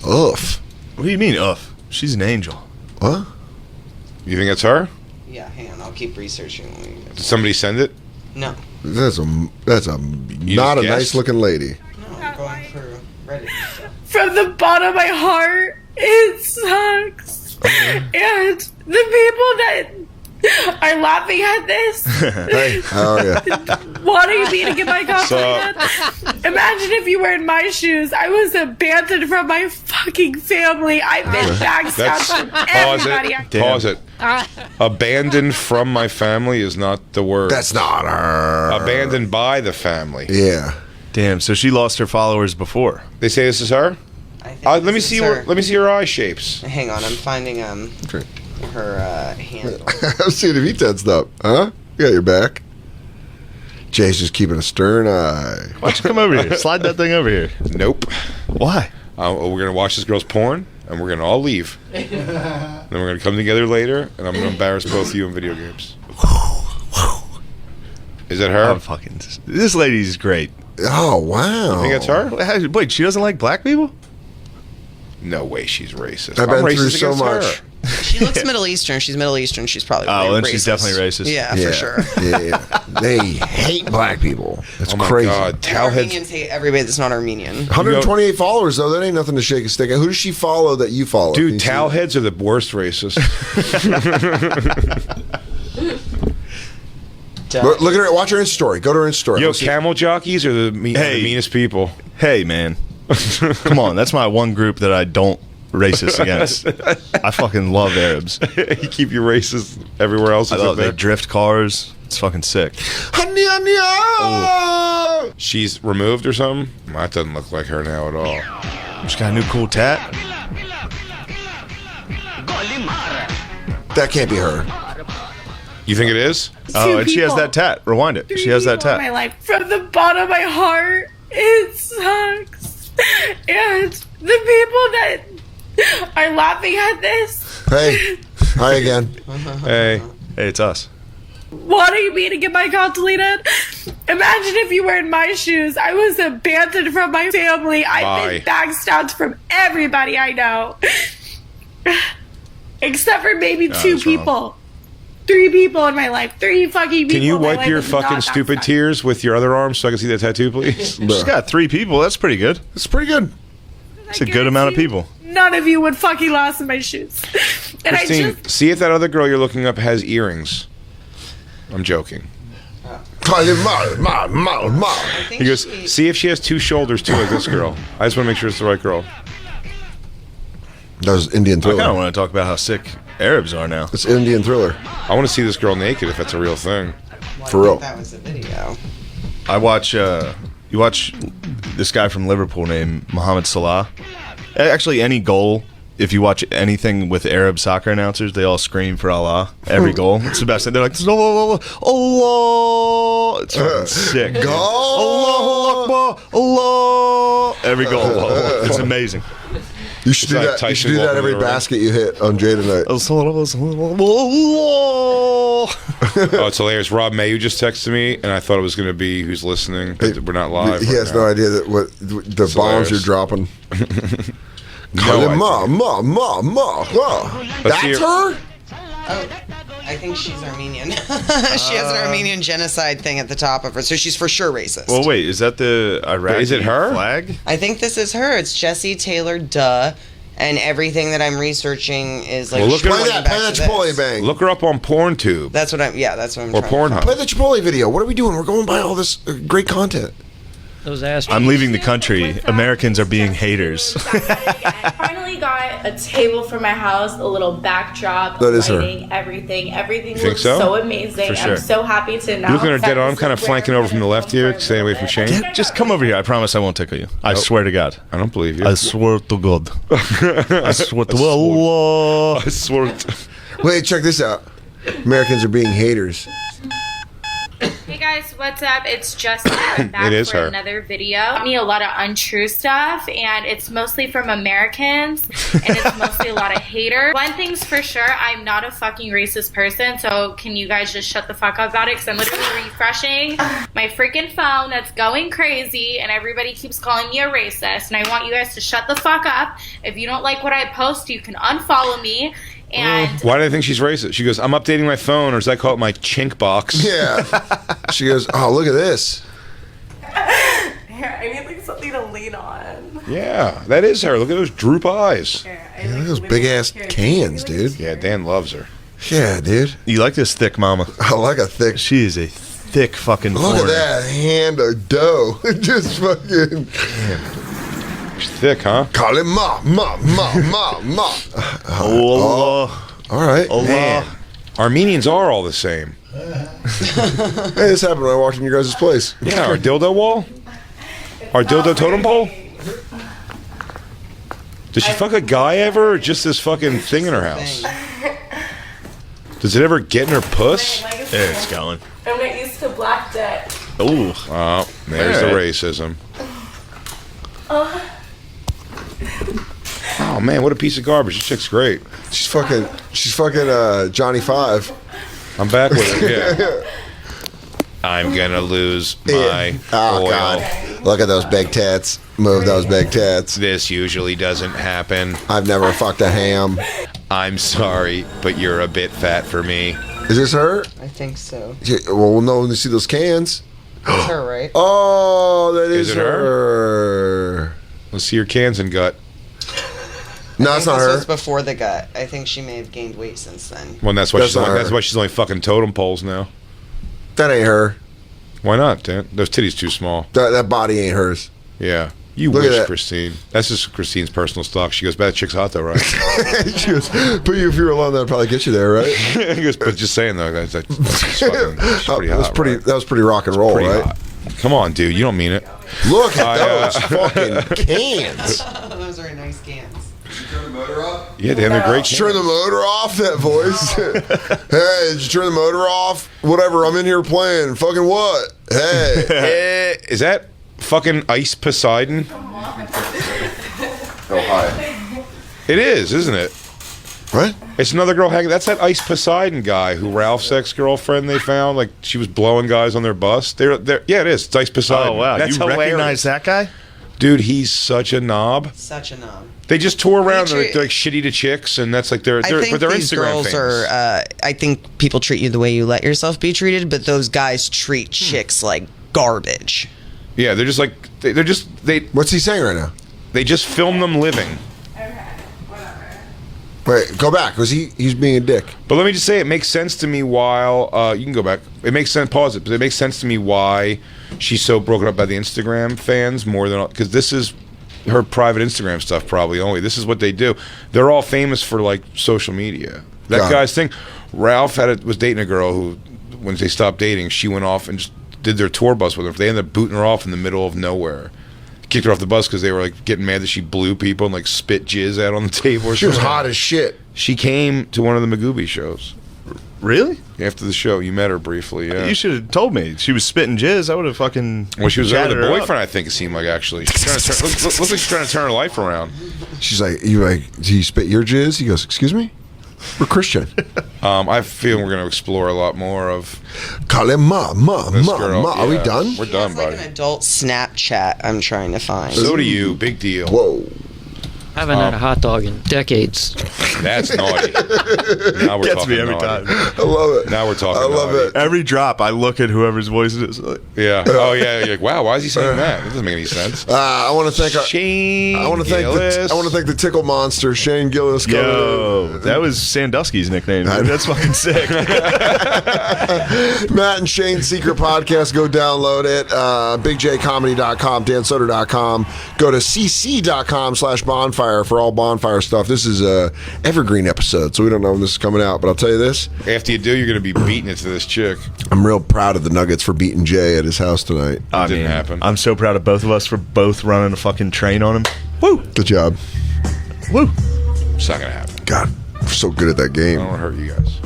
Oof. What do you mean, She's an angel. What? You think it's her? Yeah, hang on. I'll keep researching. Did somebody send it? No. That's a not a just guessed? nice looking lady. No, I'm going for Reddit. From the bottom of my heart, it sucks. And the people that are laughing at this, Hey, how are you? wanting me to get my compliment. Imagine if you were in my shoes. I was abandoned from my fucking family. I've been backstabbed from everybody. Pause it. Abandoned from my family is not the word. That's not her. Abandoned by the family. Yeah. Damn. So she lost her followers before. They say this is her. I think Let me this see. is her. Let me see her eye shapes. Hang on, I'm finding Okay. her handle. I'm seeing if he tensed up. Huh? You got your back. Jay's just keeping a stern eye. Why don't you come over here? Slide that thing over here. Nope. Why? We're gonna watch this girl's porn, and we're gonna all leave. Then we're gonna come together later, and I'm gonna embarrass both of you in video games. Is that her? I'm fucking. This lady's great. Oh, wow. I think that's her. Wait, she doesn't like black people? No way, she's racist. I've I'm been through racist so against much. her. She looks Middle Eastern. She's Middle Eastern. She's probably Oh, really then she's racist. definitely racist. Yeah, for sure. Yeah. They hate black people. That's Oh my crazy. God, Talheads. Armenians hate everybody that's not Armenian. 128 followers, though. That ain't nothing to shake a stick at. Who does she follow that you follow? Can Dude, you see Talheads are the worst racists. that? Look at her. Watch her Insta story. Go to her Insta story. Yo, Let's see- camel jockeys are the meanest people. Hey, man. Come on. That's my one group that I don't racist against. I fucking love Arabs. You keep your races everywhere else. I love they drift cars. It's fucking sick. Honey, honey, ah! She's removed or something? That doesn't look like her now at all. She got a new cool tat. That can't be her. You think it is? Oh, Two and she has people. that tat. Rewind it. She has that People in tat. my life. From the bottom of my heart, it sucks. And the people that are laughing at this, Hey. Hi again. Hey. Hey, it's us. wanting me to get my account deleted. Imagine if you were in my shoes. I was abandoned from my family. I've been backstabbed from everybody I know. Except for maybe two people. 3 people in my life. 3 fucking people. Can you in my wipe life your that's not fucking stupid backstabbed. tears with your other arm so I can see that tattoo, please? She's got 3 people. That's pretty good. It's pretty good. It's a good amount of people. None of you would fucking last in my shoes. And Christine, I just see if that other girl you're looking up has earrings. I'm joking. He goes, see if she has 2 shoulders too, like this girl. I just want to make sure it's the right girl. That was Indian I Thriller. kind of want to talk about how sick Arabs are now. It's Indian Thriller. I want to see this girl naked if that's a real thing. For real. That was a video. I watch. You watch this guy from Liverpool named Mohamed Salah. Actually, any goal. If you watch anything with Arab soccer announcers, they all scream for Allah every goal. It's the best thing. They're like, Allah, Allah. It's fucking sick. Goal. Allahu Akbar, Allah. Every goal. Allah. It's amazing. You should do like that. You Tyson should do that walking every around. basket you hit on Jay tonight. Oh, it's hilarious. Rob Mayu just texted me, and I thought it was going to be who's listening, but we're not live. He right has now. no idea that what the bombs you're hilarious. dropping. No That's see her. Oh, I think she's Armenian. She has an Armenian genocide thing at the top of her, so she's for sure racist. Well, wait, is that the Iraqi Is it her? flag? I think this is her. It's Jessie Taylor Duh, and everything that I'm researching is like. Well, look at- Play pointing that. back Play that to Chipotle this. bang. Look her up on PornTube That's what I'm. Yeah, that's what I'm. or trying to Play Pornhub. the Chipotle video. What are we doing? We're going by all this great content. Those ass. I'm leaving the country. Americans are being haters. I finally got a table for my house, a little backdrop, That is her. lighting, everything. Everything think looks so? so amazing. For sure. I'm so happy to now. You're looking at her that dead on. I'm this kind is of flanking where over from the left here, staying away from Shane. Yeah, just come over here. I promise I won't tickle you. I swear to God. I don't believe you. I swear to God. I swear to Allah. I swear. Wait, check this out. Americans are being haters. Hey guys, what's up? It's Jessie. I'm back It is for her. another video. Me a lot of untrue stuff, and it's mostly from Americans, and it's mostly a lot of haters. One thing's for sure, I'm not a fucking racist person, so can you guys just shut the fuck up about it? Because I'm literally refreshing my freaking phone that's going crazy, and everybody keeps calling me a racist, and I want you guys to shut the fuck up. If you don't like what I post, you can unfollow me. And Why do I think she's racist? She goes, I'm updating my phone, or as I call it, my chink box. Yeah. She goes, oh, look at this. Here, I need like something to lean on. Yeah, that is her. Look at those droop eyes. Here, Yeah, look at those big ass cans, dude. Yeah, Dan loves her. Yeah, dude. You like this thick mama? I like a thick. She is a thick fucking Look at foreigner. that hand of dough. Just fucking. She's thick, huh? Call it ma. Oh, All right. Man, Armenians are all the same. Hey, this happened when I walked in your guys' place. Yeah, our dildo wall? Our dildo totem pole? Does she fuck a guy ever, or just this fucking thing in her house? Does it ever get in her puss? there it's going. I'm not used to black dick. Oh, Oh, there's the racism. Oh man, what a piece of garbage. This chick's great. She's fucking Johnny Five. I'm back with her, yeah. I'm gonna lose my Oh oil. God! Look at those big tits. Move those big tits. This usually doesn't happen. I've never fucked a ham. I'm sorry, but you're a bit fat for me. Is this her? I think so. Yeah, well, we'll know when you see those cans. It's her, right? Oh, that is it her? Let's see your cans and gut. No, it's not This her. was before the gut. I think she may have gained weight since then. Well, that's why That's she's not only, her. that's why she's only fucking totem poles now. That ain't her. Why not, Dan? Those titties too small. That body ain't hers. Yeah. You Look at wish, that. Christine. That's just Christine's personal stock. She goes, "That chick's hot though, right?" She goes, but if you were alone, that'd probably get you there, right? He goes, but just saying though, she's pretty That was hot. pretty. Right? That was pretty rock and roll, Pretty right? hot. Come on, dude. You don't mean it. Look at I, those fucking cans. Those are nice cans. Yeah, Dan, they're great. Turn the motor off. That voice. Hey, did you turn the motor off? Whatever. I'm in here playing. Fucking what? Hey. Is that fucking Ice Poseidon? Oh hi. It is, isn't it? What? It's another girl hanging. That's that Ice Poseidon guy who Ralph's ex-girlfriend they found. Like she was blowing guys on their bus. They're yeah, it is. It's Ice Poseidon. oh wow! That's You hilarious. recognize that guy? Dude, he's such a knob. Such a knob. They just tour around. treat- They're like shitty to chicks, and that's like I think but they're these Instagram girls famous. are. I think people treat you the way you let yourself be treated, but those guys treat chicks like garbage. Yeah, they're just like they're just they What's he saying right now? they just film them living. Wait, go back. Was he's being a dick? But let me just say, it makes sense to me while you can go back. It makes sense. Pause it. But it makes sense to me why she's so broken up by the Instagram fans more than because this is her private Instagram stuff probably only. This is what they do. They're all famous for like social media. That Got it. guy's thing. Ralph was dating a girl who, when they stopped dating, she went off and just did their tour bus with her. They ended up booting her off in the middle of nowhere. Kicked her off the bus because they were like getting mad that she blew people and like spit jizz out on the table. Or She was something. hot as shit. She came to one of the Magooby shows Really? after the show. You met her briefly, yeah. You should have told me. She was spitting jizz. I would have fucking. Well, she was there with chatted her her up. boyfriend, I think it seemed like, actually. She's trying to turn, looks like she's trying to turn her life around. She's like, do you spit your jizz? He goes, excuse me? We're Christian. I feel we're going to explore a lot more of Call him ma. this girl. Are we Yeah, done? We're done, It's like buddy. an adult Snapchat. I'm trying to find. So do you. Big deal. Whoa. I haven't had a hot dog in decades. That's naughty. Now we're Gets talking me every naughty. time. I love it. Now we're talking I love naughty. it. Every drop, I look at whoever's voice it is. Like, Yeah. Oh, yeah. You're like, wow, why is he saying that? That doesn't make any sense. I want to thank Shane I want to thank Gillis. I want to thank the tickle monster Shane Gillis. yo, that was Sandusky's nickname. I Dude. know. That's fucking sick. Matt and Shane's secret podcast. Go download it. BigJComedy.com, DanSoder.com. Go to cc.com/bonfire for all bonfire stuff. This is a evergreen episode, so we don't know when this is coming out. But I'll tell you this: After you do, you're going to be beating it to this chick. I'm real proud of the Nuggets for beating Jay at his house tonight. I Didn't mean, happen. I'm so proud of both of us for both running a fucking train on him. Woo, Good job. woo. It's not going to happen. God, we're so good at that game. I don't want to hurt you guys.